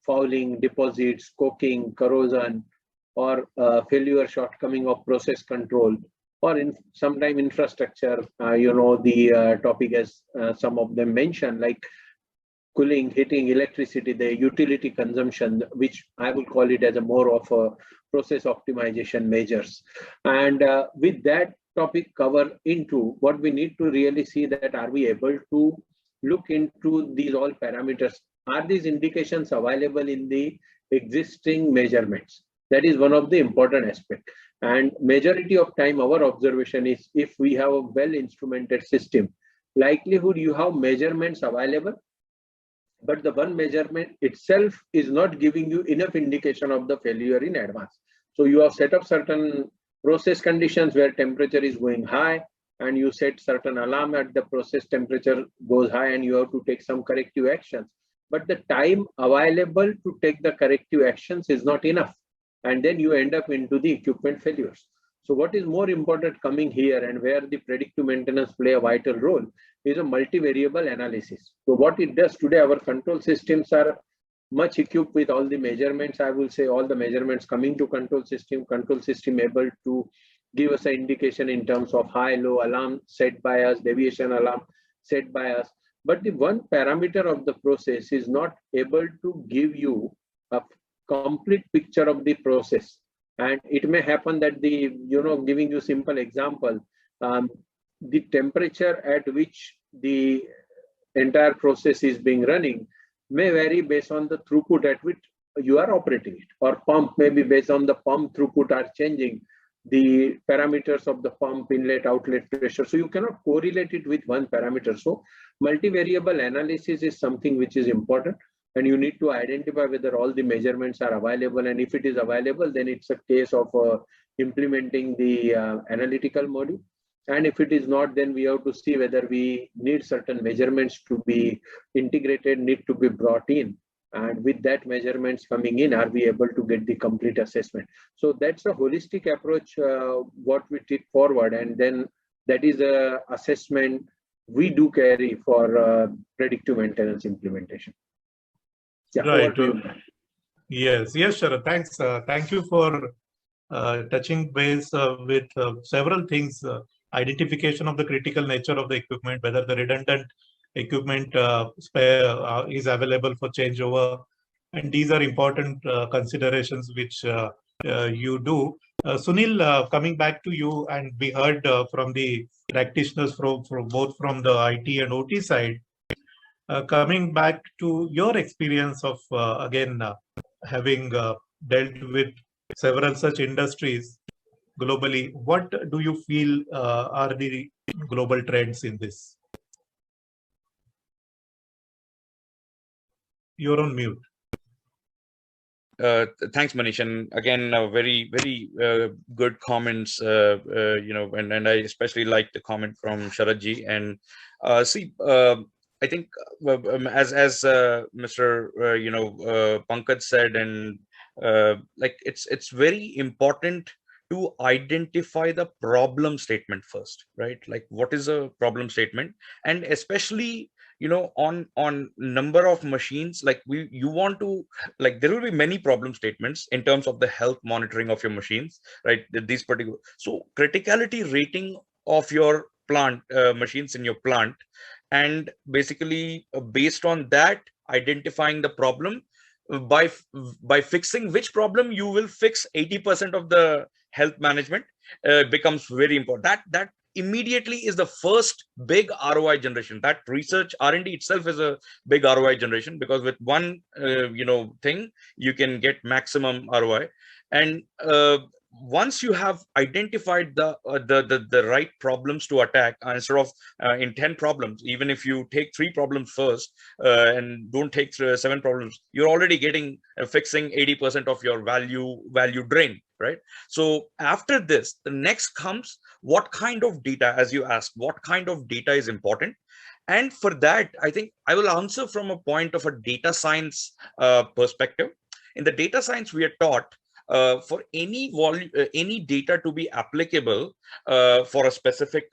fouling, deposits, coking, corrosion, or failure shortcoming of process control, or in sometime infrastructure, the topic as some of them mentioned, like cooling, heating, electricity, the utility consumption, which I will call it as a more of a process optimization measures. And with that topic cover into, what we need to really see that are we able to look into these all parameters? Are these indications available in the existing measurements? That is one of the important aspects. And majority of time, our observation is if we have a well instrumented system, likelihood you have measurements available, but the one measurement itself is not giving you enough indication of the failure in advance. So you have set up certain process conditions where temperature is going high, and you set certain alarm at the process temperature goes high and you have to take some corrective actions. But the time available to take the corrective actions is not enough. And then you end up into the equipment failures. So what is more important coming here and where the predictive maintenance play a vital role is a multivariable analysis. So what it does today, our control systems are much equipped with all the measurements. I will say all the measurements coming to control system able to give us an indication in terms of high, low alarm set by us, deviation alarm set by us. But the one parameter of the process is not able to give you a complete picture of the process. And it may happen that giving you simple example, the temperature at which the entire process is being running may vary based on the throughput at which you are operating it, or pump may be based on the pump throughput are changing, the parameters of the pump inlet outlet pressure. So you cannot correlate it with one parameter. So multivariable analysis is something which is important. And you need to identify whether all the measurements are available. And if it is available, then it's a case of implementing the analytical module. And if it is not, then we have to see whether we need certain measurements to be integrated, need to be brought in. And with that measurements coming in, are we able to get the complete assessment? So that's a holistic approach, what we take forward. And then that is a assessment we do carry for predictive maintenance implementation. Yeah,
right. Yes, Sharat. Thanks. Thank you for touching base with several things. Identification of the critical nature of the equipment, whether the redundant equipment spare is available for changeover, and these are important considerations which you do. Sunil, coming back to you, and we heard from the practitioners from both from the IT and OT side. Coming back to your experience of, again, having dealt with several such industries globally, what do you feel are the global trends in this? You're on mute.
Thanks, Manish, and again, very, very good comments. And I especially like the comment from Sharatji. And I think as Mr. Pankaj said, and it's very important to identify the problem statement first, right? Like, what is a problem statement? And especially on number of machines, like you want to, like, there will be many problem statements in terms of the health monitoring of your machines, right? These particular, so criticality rating of your plant machines in your plant, and basically based on that, identifying the problem, by fixing which problem you will fix 80% of the health management becomes very important. That immediately is the first big ROI generation. That research R&D itself is a big ROI generation, because with one thing you can get maximum ROI. And once you have identified the right problems to attack, instead of in 10 problems, even if you take 3 problems first and don't take 7 problems, you're already getting fixing 80% of your value drain, right? So after this, the next comes what kind of data, as you asked, what kind of data is important. And for that, I think I will answer from a point of a data science perspective. In the data science, we are taught for any data to be applicable for a specific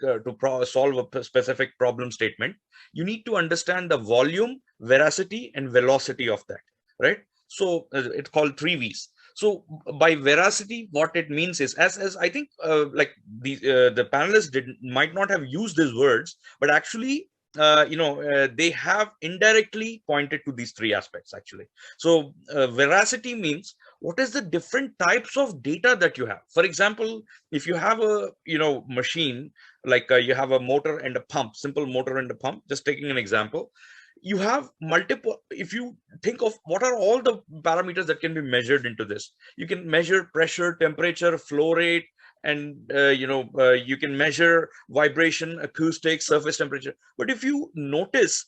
solve a specific problem statement, you need to understand the volume, veracity, and velocity of that, right? So it's called 3 V's. So by veracity, what it means is, as I think like the panelists might not have used these words, but actually they have indirectly pointed to these 3 aspects actually. So veracity means what is the different types of data that you have. For example, if you have a machine, like you have a motor and a pump, simple motor and a pump, just taking an example, you have multiple. If you think of what are all the parameters that can be measured into this, you can measure pressure, temperature, flow rate, and you can measure vibration, acoustics, surface temperature. But if you notice,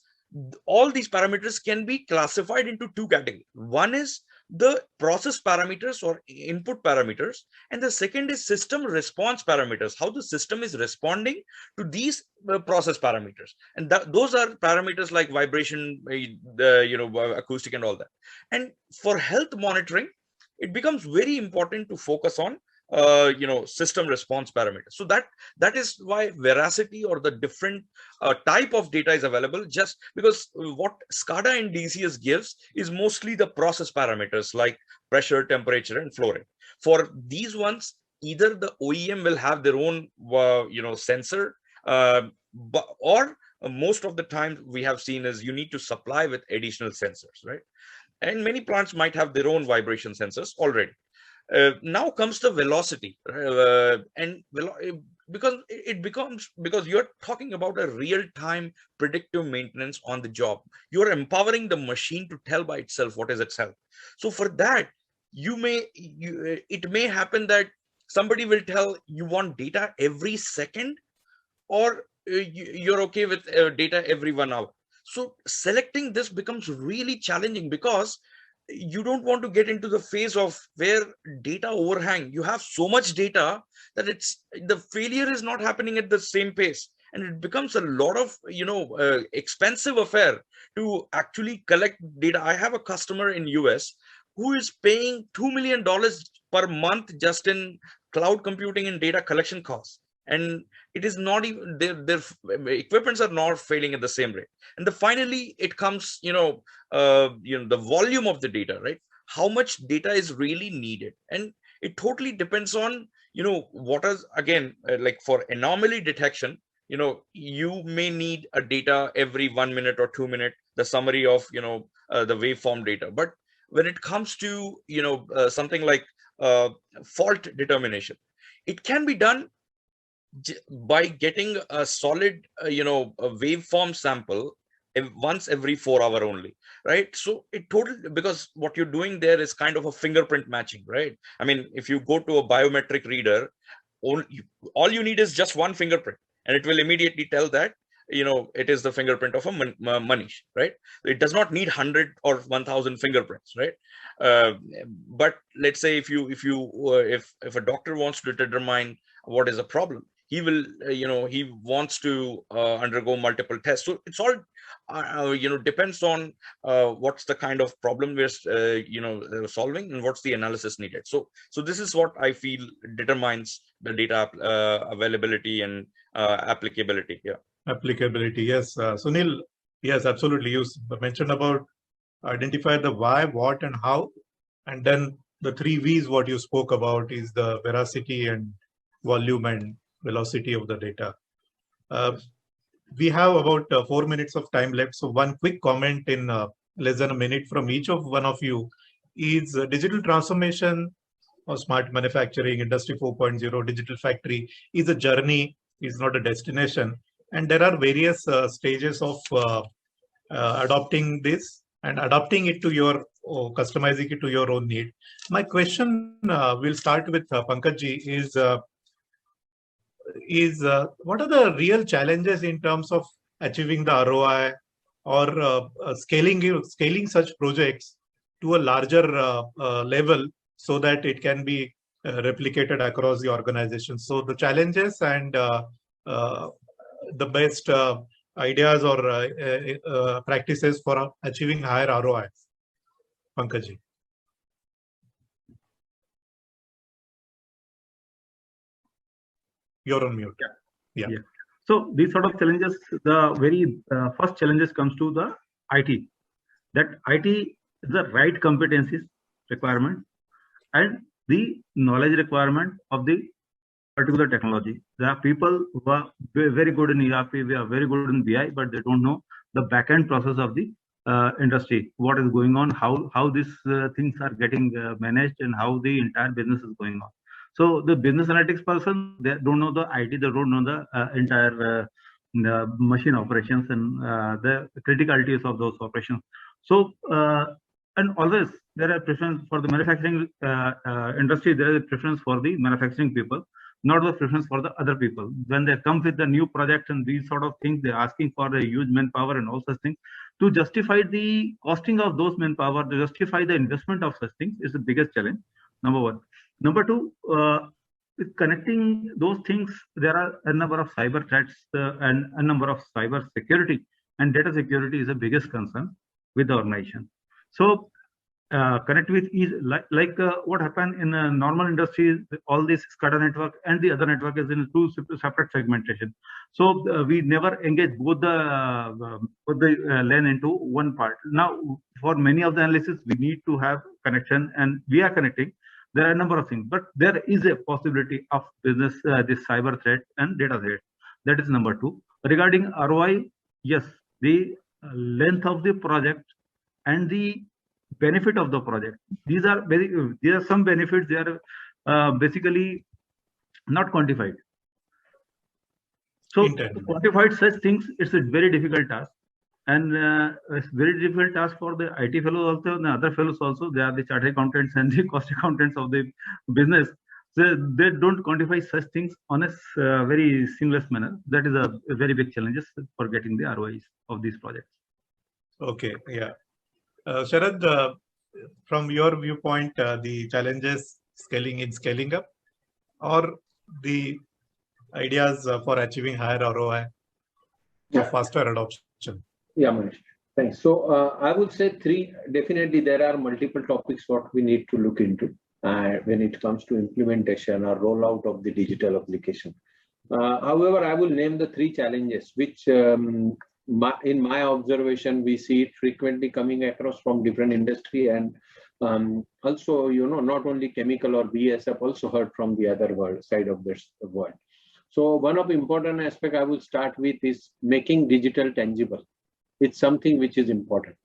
all these parameters can be classified into 2 categories. One is the process parameters or input parameters, and the second is system response parameters, how the system is responding to these process parameters. And those are parameters like vibration, acoustic, and all that. And for health monitoring, it becomes very important to focus on system response parameters. So that is why veracity or the different type of data is available, just because what SCADA and DCS gives is mostly the process parameters like pressure, temperature, and flow rate. For these ones, either the OEM will have their own sensor, or most of the time we have seen is you need to supply with additional sensors, right? And many plants might have their own vibration sensors already. Now comes the velocity, because you're talking about a real-time predictive maintenance on the job. You're empowering the machine to tell by itself what is its health. So for that, it may happen that somebody will tell you want data every second, or you're okay with data every 1 hour. So selecting this becomes really challenging, because you don't want to get into the phase of where data overhang. You have so much data that the failure is not happening at the same pace, and it becomes a lot of expensive affair to actually collect data. I have a customer in US who is paying $2 million per month just in cloud computing and data collection costs, and it is not even their equipments are not failing at the same rate. And finally it comes the volume of the data, right? How much data is really needed, and it totally depends on what is, again, like for anomaly detection, you may need a data every 1 minute or 2 minutes, the summary of the waveform data. But when it comes to something like fault determination, it can be done by getting a solid a waveform sample once every 4 hours only, right? So it totally, because what you're doing there is kind of a fingerprint matching, right? I mean, if you go to a biometric reader, all you need is just one fingerprint, and it will immediately tell that it is the fingerprint of a Manish, right? It does not need 100 or 1000 fingerprints, right? But let's say if a doctor wants to determine what is the problem, he will he wants to undergo multiple tests. So it's all depends on what's the kind of problem we're solving, and what's the analysis needed. So this is what I feel determines the data availability and applicability. Yeah.
Applicability, yes. Sunil, yes, absolutely. You mentioned about identify the why, what, and how, and then the 3 V's. What you spoke about is the veracity and volume and velocity of the data. We have about 4 minutes of time left. So one quick comment in less than a minute from each of one of you is digital transformation or smart manufacturing, industry 4.0, digital factory is a journey is not a destination. And there are various stages of adopting this and adapting it to your, customizing it to your own need. My question will start with Pankaj ji is what are the real challenges in terms of achieving the ROI or scaling such projects to a larger level so that it can be replicated across the organization? So the challenges and the best ideas or practices for achieving higher ROI. Pankaj ji. You're on mute. Yeah.
So these sort of challenges, the very first challenges comes to the IT. That IT is the right competencies requirement and the knowledge requirement of the particular technology. There are people who are very good in ERP, we are very good in BI, but they don't know the back-end process of the industry, what is going on, how these things are getting managed, and how the entire business is going on. So the business analytics person, they don't know the IT, they don't know the entire machine operations and the criticalities of those operations. So and always there are preference for the manufacturing industry. There is a preference for the manufacturing people, not the preference for the other people. When they come with the new projects and these sort of things, they're asking for a huge manpower and all such things. To justify the costing of those manpower, to justify the investment of such things is the biggest challenge, number one. Number two, with connecting those things, there are a number of cyber threats and a number of cyber security, and data security is the biggest concern with the organization. So connect with is like what happened in a normal industry, all this SCADA network and the other network is in two separate segmentation. So we never engage both the LAN into one part. Now, for many of the analysis, we need to have connection, and we are connecting. There are a number of things, but there is a possibility of business, this cyber threat and data threat. That is number two. Regarding ROI, yes, the length of the project and the benefit of the project. These are some benefits. They are basically not quantified. So to quantify such things, it's a very difficult task. And it's very difficult task for the IT fellows also, and the other fellows also. They are the chartered accountants and the cost accountants of the business. So they don't quantify such things on a very seamless manner. That is a very big challenge for getting the ROIs of these projects.
Okay, yeah. Sharad, from your viewpoint, the challenges scaling up, or the ideas for achieving higher ROI or faster adoption?
Yeah, Manish. Thanks. So I would say three. Definitely, there are multiple topics what we need to look into when it comes to implementation or rollout of the digital application. However, I will name the three challenges which, in my observation, we see it frequently coming across from different industry, and also, not only chemical or BSF, also heard from the other side of this world. So one of the important aspect I will start with is making digital tangible. It's something which is important.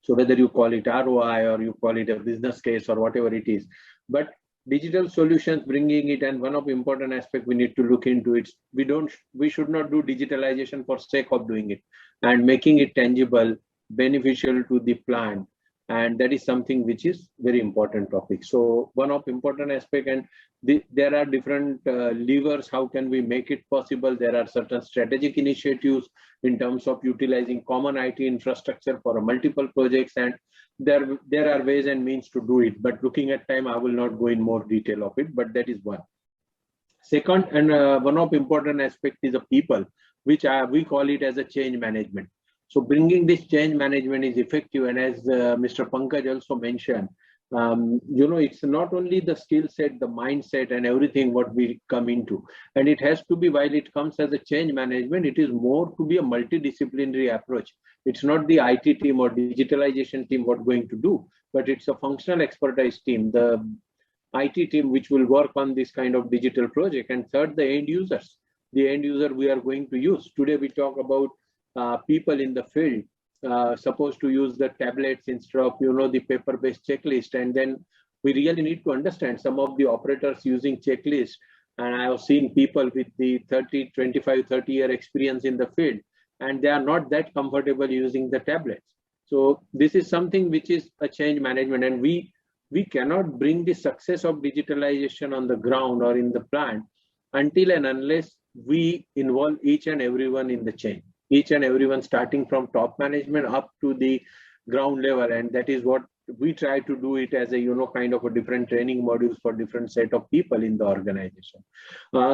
So whether you call it ROI or you call it a business case or whatever it is, but digital solutions bringing it, and one of the important aspect we need to look into it. We should not do digitalization for sake of doing it, and making it tangible, beneficial to the plant. And that is something which is very important topic. So one of important aspect, and there are different levers. How can we make it possible? There are certain strategic initiatives in terms of utilizing common IT infrastructure for multiple projects, and there are ways and means to do it. But looking at time, I will not go in more detail of it, but that is one. Second, and one of important aspect is the people, which we call it as a change management. So bringing this change management is effective, and as Mr. Pankaj also mentioned, it's not only the skill set, the mindset, and everything what we come into, and it has to be, while it comes as a change management, it is more to be a multidisciplinary approach. It's not the IT team or digitalization team what going to do, but it's a functional expertise team, the IT team which will work on this kind of digital project. And third, the end users. The end user we are going to use. Today we talk about people in the field supposed to use the tablets instead of the paper-based checklist, and then we really need to understand some of the operators using checklist And I have seen people with the 30, 25, 30-year experience in the field, and they are not that comfortable using the tablets. So this is something which is a change management, and we cannot bring the success of digitalization on the ground or in the plant until and unless we involve each and everyone in the chain, each and everyone starting from top management up to the ground level. And that is what we try to do it as a kind of a different training modules for different set of people in the organization.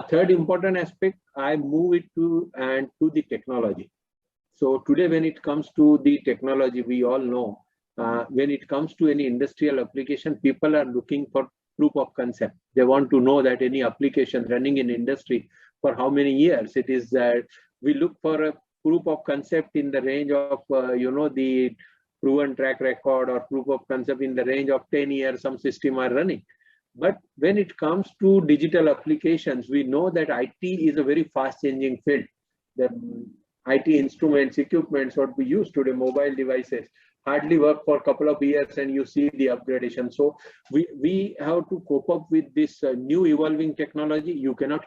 Third important aspect, I move it to the technology. So today, when it comes to the technology, we all know when it comes to any industrial application, people are looking for proof of concept. They want to know that any application running in industry for how many years it is that we look for a proof of concept in the range of the proven track record or proof of concept in the range of 10 years some system are running. But when it comes to digital applications, we know that IT is a very fast changing field. The IT instruments, equipments, what we use today, mobile devices, hardly work for a couple of years and you see the upgradation. So we have to cope up with this new evolving technology. You cannot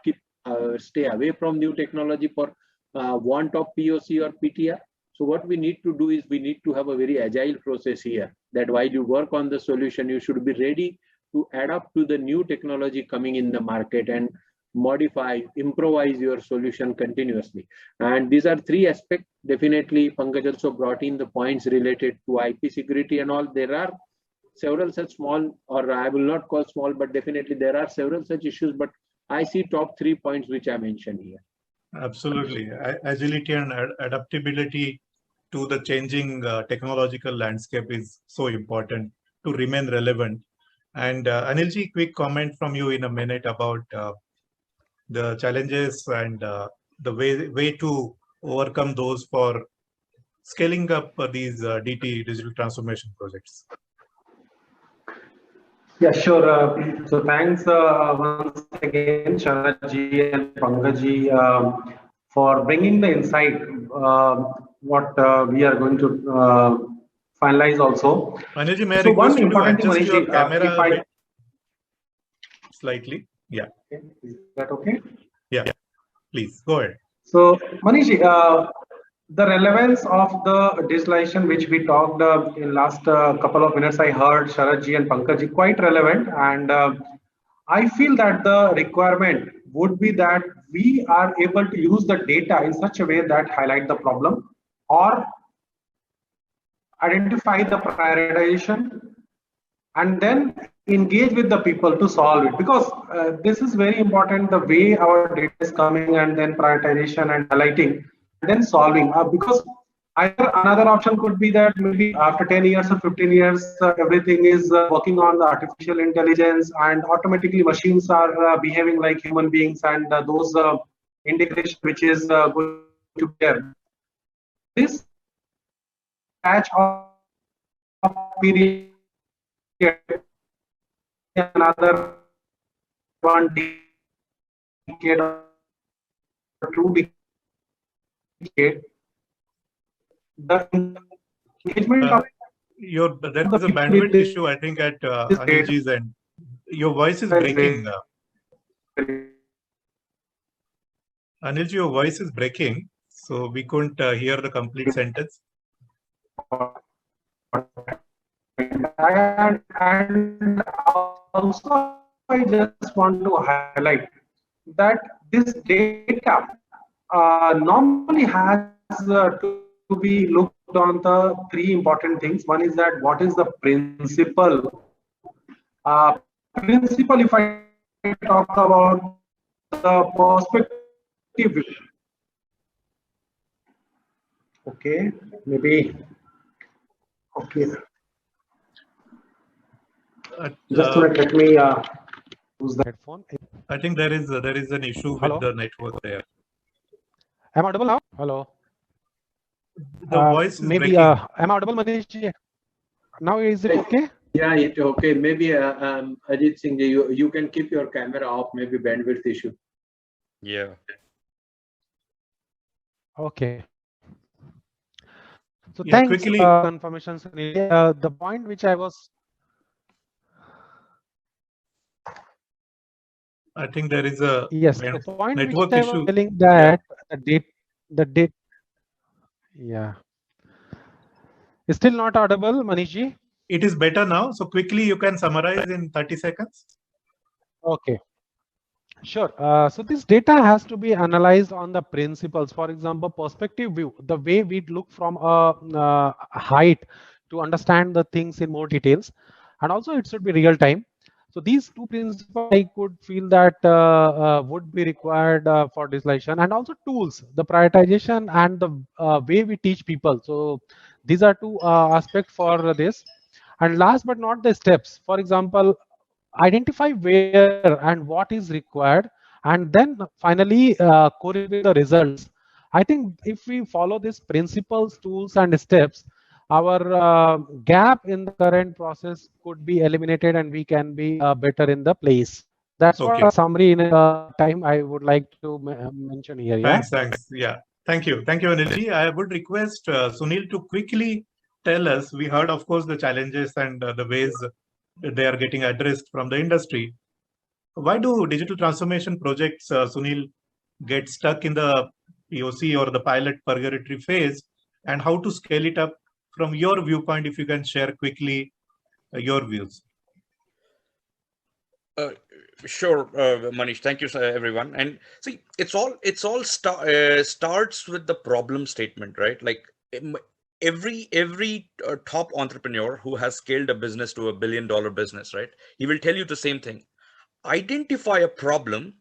stay away from new technology for want of POC or PTR. So what we need to do is we need to have a very agile process here, that while you work on the solution, you should be ready to adapt to the new technology coming in the market and modify, improvise your solution continuously. And these are three aspects. Definitely, Pankaj also brought in the points related to IP security and all. There are several such small, or I will not call small, but definitely there are several such issues. But I see top 3 points which I mentioned here.
Absolutely. Agility and adaptability to the changing technological landscape is so important to remain relevant. And Anilji, quick comment from you in a minute about the challenges and the way to overcome those for scaling up these DT, digital transformation projects.
Yeah, sure. So thanks once again, Sharatji and Pankajji, for bringing the insight, what we are going to finalize also.
Anilji, may I
So one
request you to
important thing,
adjust your
Manishi,
camera a bit slightly? Yeah.
Is that okay?
Yeah, please, go ahead.
So Manishi, the relevance of the digitalization, which we talked in last couple of minutes, I heard Sharatji and Pankajji quite relevant, and I feel that the requirement would be that we are able to use the data in such a way that highlight the problem or identify the prioritization and then engage with the people to solve it, because this is very important, the way our data is coming and then prioritization and highlighting and then solving, because either another option could be that maybe after 10 years or 15 years everything is working on the artificial intelligence and automatically machines are behaving like human beings, and those integration which is going to be there. This patch of period, another 1 decade or 2 decade, the engagement of
there is a bandwidth issue, I think, at Anilji's end. Your voice is breaking. Anilji, your voice is breaking, so we couldn't hear the complete sentence.
And also, I just want to highlight that this data normally has to be looked on the 3 important things. One is that what is the principle? Principle, if I talk about the perspective, okay, maybe, okay. Just a minute, let me use the
headphone.
I think there is an issue with the network there.
Am I audible now? Hello.
The voice is
maybe
breaking.
am I audible, Manish? Now is it okay?
Yeah, it's okay. Maybe Ajit Singh, you can keep your camera off. Maybe bandwidth issue.
Yeah.
Okay. So
Yeah,
thanks
quickly.
Confirmation. The point which I was.
I think there is a
Yes, the point which
network
I was
issue.
telling that the date, yeah, is still not audible, Manishji.
It is better now. So quickly, you can summarize in 30 seconds.
Okay. Sure. So this data has to be analyzed on the principles. For example, perspective view, the way we look from a height to understand the things in more details, and also it should be real time. So these two principles, I could feel that would be required for digitalization, and also tools, the prioritization and the way we teach people. So these are two aspects for this. And last but not the steps. For example, identify where and what is required, and then finally correlate with the results. I think if we follow these principles, tools, and steps, our gap in the current process could be eliminated and we can be better in the place. That's what a summary in a time I would like to mention here. Yeah.
Thanks. Yeah. Thank you, Anilji. I would request Sunil to quickly tell us. We heard, of course, the challenges and the ways they are getting addressed from the industry. Why do digital transformation projects, Sunil, get stuck in the POC or the pilot purgatory phase, and how to scale it up from your viewpoint? If you can share quickly your views.
Sure, Manish. Thank you, everyone. And see, it's all starts with the problem statement, right? Like every top entrepreneur who has scaled a business to $1 billion business, right? He will tell you the same thing. Identify a problem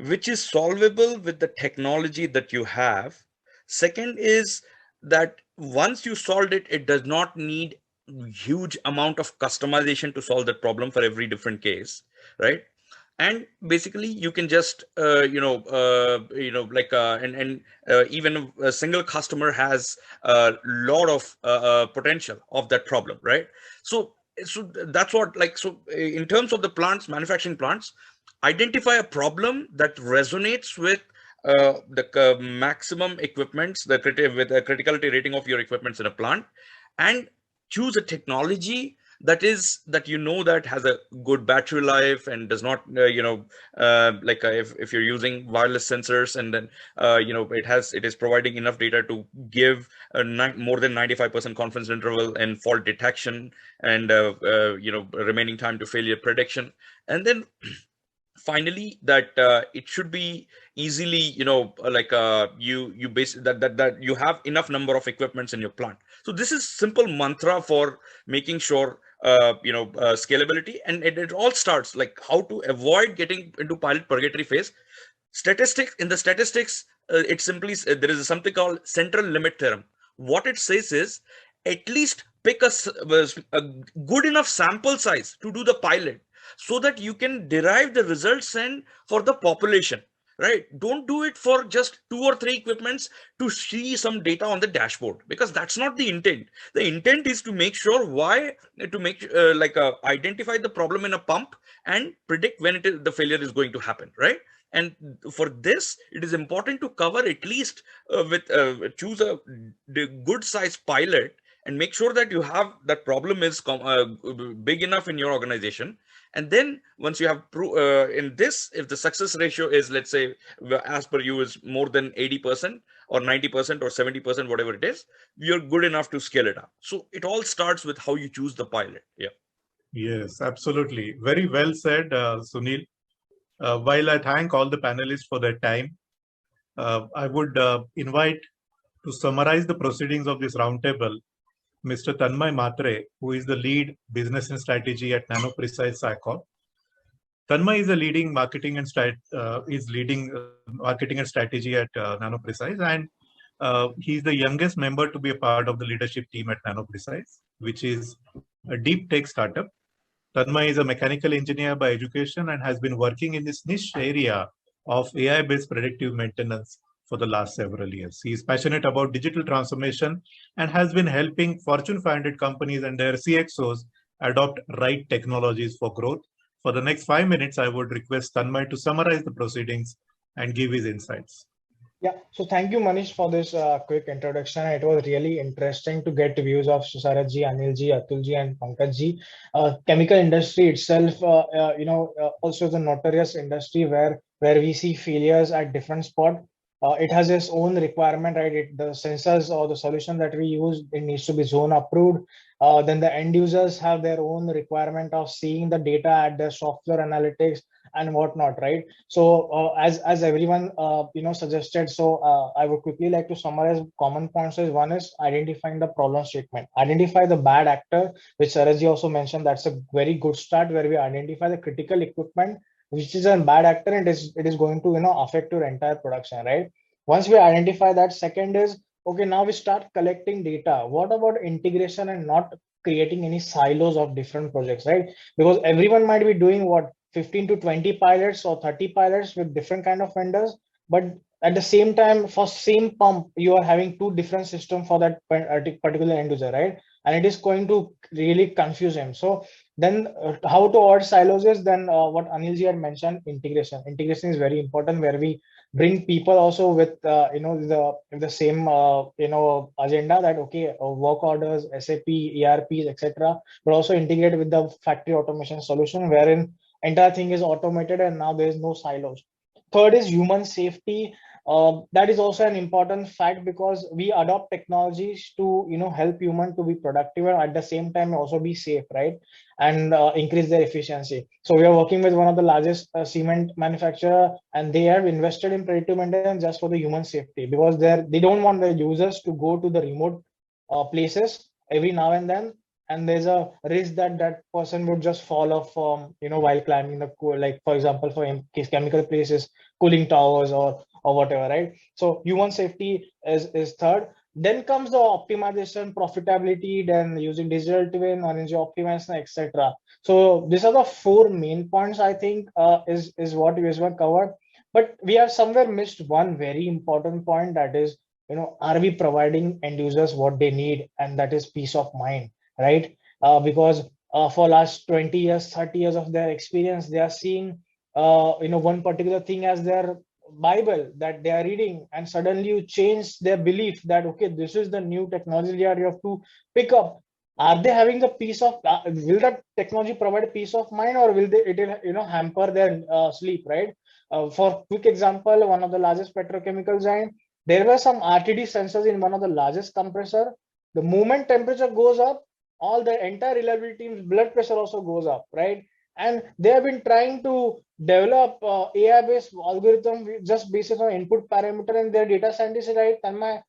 which is solvable with the technology that you have. Second is that once you solved it, it does not need huge amount of customization to solve that problem for every different case, right? And basically you can just even a single customer has a lot of potential of that problem, right? So that's what, like, so in terms of the manufacturing plants, identify a problem that resonates with the maximum equipments, with a criticality rating of your equipments in a plant, and choose a technology that that has a good battery life and does not if you're using wireless sensors, and then it is providing enough data to give more than 95% confidence interval in fault detection, and remaining time to failure prediction. And then finally, that it should be easily, that you have enough number of equipments in your plant. So this is simple mantra for making sure scalability. And it all starts like how to avoid getting into pilot purgatory phase. Statistics, it simply, there is something called central limit theorem. What it says is, at least pick a good enough sample size to do the pilot, so that you can derive the results and for the population, right? Don't do it for just 2 or 3 equipments to see some data on the dashboard, because that's not the intent. The intent is to make sure identify the problem in a pump and predict when the failure is going to happen, right? And for this, it is important to cover at least choose a good size pilot, and make sure that you have that problem is big enough in your organization. And then once you have in this, if the success ratio is, let's say, as per you, is more than 80% or 90% or 70%, whatever it is, you're good enough to scale it up. So it all starts with how you choose the pilot. Yeah.
Yes, absolutely. Very well said, Sunil. While I thank all the panelists for their time, I would invite to summarize the proceedings of this roundtable Mr. Tanmay Matre, who is the lead business and strategy at Nanoprecise Sci Corp. Tanmay is leading marketing and strategy at Nanoprecise, and he's the youngest member to be a part of the leadership team at Nanoprecise, which is a deep tech startup. Tanmay is a mechanical engineer by education and has been working in this niche area of AI-based predictive maintenance for the last several years. He is passionate about digital transformation and has been helping Fortune 500 companies and their CXOs adopt right technologies for growth. For the next 5 minutes, I would request Tanmay to summarize the proceedings and give his insights.
Yeah, so thank you, Manish, for this quick introduction. It was really interesting to get views of Susaraji, Anilji, Atulji, and Pankajji. Chemical industry itself, also is a notorious industry where we see failures at different spot. It has its own requirement, right? The sensors or the solution that we use, it needs to be zone approved. Then the end users have their own requirement of seeing the data at their software analytics and whatnot, right? So as everyone suggested, so I would quickly like to summarize common points. Is one is identifying the problem statement, identify the bad actor, which Saraji also mentioned. That's a very good start, where we identify the critical equipment which is a bad actor, and it is going to affect your entire production, right? Once we identify that, second is, okay, now we start collecting data. What about integration and not creating any silos of different projects, right? Because everyone might be doing what, 15 to 20 pilots or 30 pilots with different kind of vendors, but at the same time, for same pump, you are having two different systems for that particular end user, right? And it is going to really confuse him. So then how to avoid silos is then what Anilji had mentioned, integration is very important, where we bring people also with the same agenda, that okay, work orders, SAP, ERPs, etc., but also integrate with the factory automation solution, wherein entire thing is automated and now there is no silos. Third is human safety. That is also an important fact, because we adopt technologies to help human to be productive and at the same time also be safe, right? And increase their efficiency. So we are working with one of the largest cement manufacturer, and they have invested in predictive maintenance just for the human safety, because they don't want the users to go to the remote places every now and then, and there's a risk that that person would just fall off while climbing the like, for example, for chemical places, cooling towers or whatever, right? So human safety is third. Then comes the optimization, profitability, then using digital twin, energy optimization, etc. So these are the four main points, I think, is what we have covered. But we have somewhere missed one very important point, that is, are we providing end users what they need? And that is peace of mind, right? Because for last 20 years, 30 years of their experience, they are seeing one particular thing as their Bible that they are reading, and suddenly you change their belief that okay, this is the new technology that you have to pick up. Are they having the peace of will that technology provide peace of mind, or will it hamper their sleep, right? For quick example, one of the largest petrochemical giant, there were some RTD sensors in one of the largest compressor. The moment temperature goes up, all the entire reliability team's blood pressure also goes up, right? And they have been trying to develop AI-based algorithm just based on input parameter, and their data scientists say, right, Tanmay,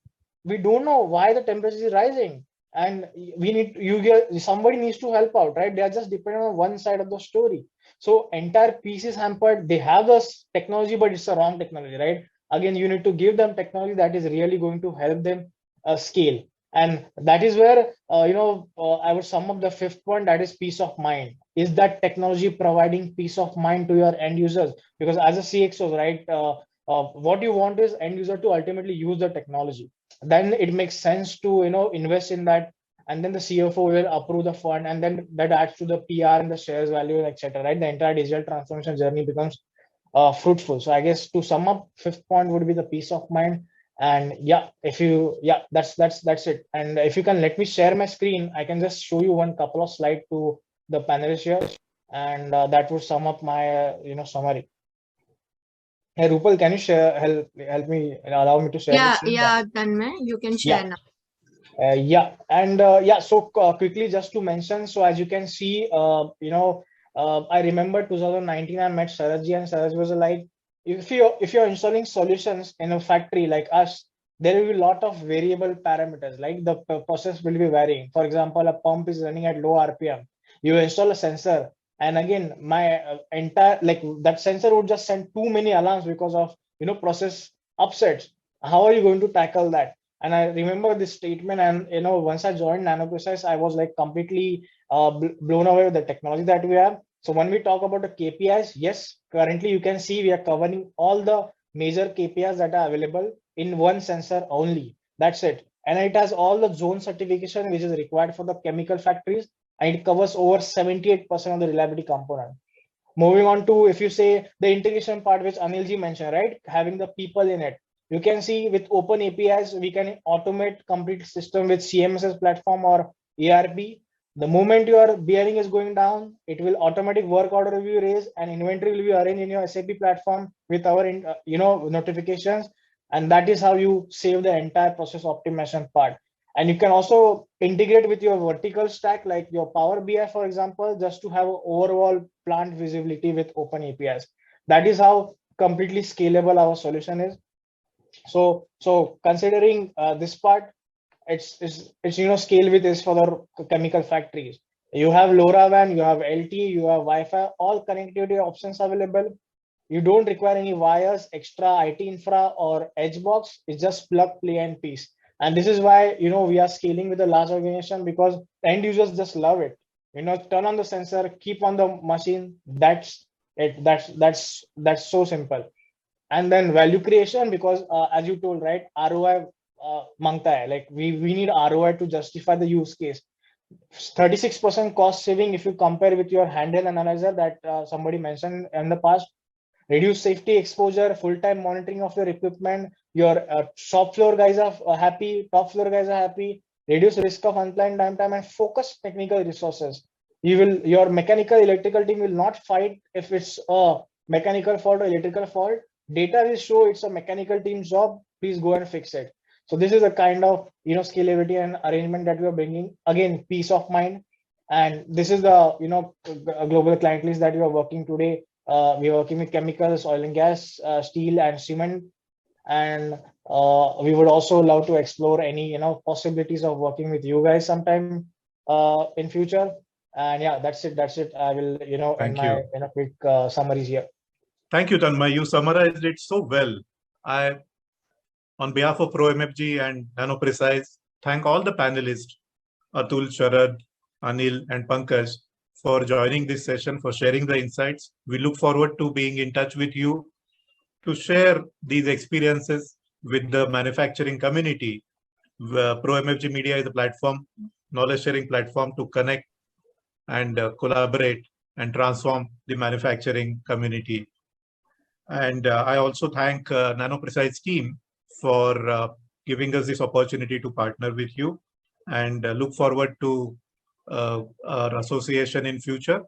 we don't know why the temperature is rising, and we need somebody needs to help out, right? They are just dependent on one side of the story. So entire piece is hampered. They have this technology, but it's the wrong technology, right? Again, you need to give them technology that is really going to help them scale. And that is where I would sum up the fifth point, that is peace of mind. Is that technology providing peace of mind to your end users? Because as a CXO, right, what you want is end user to ultimately use the technology. Then it makes sense to invest in that, and then the CFO will approve the fund, and then that adds to the PR and the shares value, etc., right? The entire digital transformation journey becomes fruitful. So I guess to sum up, fifth point would be the peace of mind. And yeah, that's it. And if you can let me share my screen, I can just show you one couple of slides to the panelists here, and that would sum up my summary. Hey Rupal, can you help me, allow me to share the screen?
Yeah, Tanmay, you can share now.
So quickly, just to mention, so as you can see, I remember 2019 I met Sarajji, and Saraj was like, if you're installing solutions in a factory like us, there will be a lot of variable parameters, like the process will be varying. For example, a pump is running at low RPM. You install a sensor, and again, my entire, like, that sensor would just send too many alarms because of process upsets. How are you going to tackle that? And I remember this statement, and once I joined Nanoprecise, I was like completely blown away with the technology that we have. So when we talk about the KPIs, yes, currently you can see we are covering all the major KPIs that are available in one sensor only. That's it. And it has all the zone certification which is required for the chemical factories, and it covers over 78% of the reliability component. Moving on to, if you say the integration part, which Anilji mentioned, right? Having the people in it. You can see with open APIs, we can automate complete system with CMSS platform or ERP. The moment your bearing is going down, it will automatic work order will be raised and inventory will be arranged in your SAP platform with our notifications. And that is how you save the entire process optimization part. And you can also integrate with your vertical stack, like your Power BI, for example, just to have overall plant visibility with open APIs. That is how completely scalable our solution is. So considering this part, it's scale with is for the chemical factories. You have LoRaWAN, you have LTE, you have Wi-Fi, all connectivity options available. You don't require any wires, extra IT infra or edge box. It's just plug, play, and piece. And this is why we are scaling with a large organization, because end users just love it. Turn on the sensor, keep on the machine. That's it. That's so simple. And then value creation, because as you told, right, ROI mangta hai. Like we need ROI to justify the use case. 36% cost saving if you compare with your handheld analyzer that somebody mentioned in the past. Reduce safety exposure, full-time monitoring of your equipment. Your shop floor guys are happy, top floor guys are happy. Reduce risk of unplanned downtime and focus technical resources. Your mechanical electrical team will not fight if it's a mechanical fault or electrical fault. Data will show it's a mechanical team's job. Please go and fix it. So this is a kind of scalability and arrangement that we are bringing. Again, peace of mind. And this is the global client list that we are working today. We are working with chemicals, oil and gas, steel, and cement. And we would also love to explore any possibilities of working with you guys sometime in future. And yeah, that's it. I will end my quick summaries here.
Thank you, Tanmay. You summarized it so well. I, on behalf of Pro MFG and Nanoprecise, thank all the panelists, Atul, Sharad, Anil, and Pankaj, for joining this session, for sharing the insights. We look forward to being in touch with you to share these experiences with the manufacturing community. Pro MFG Media is a platform, knowledge sharing platform to connect and collaborate and transform the manufacturing community. And I also thank Nanoprecise team for giving us this opportunity to partner with you, and look forward to our association in future.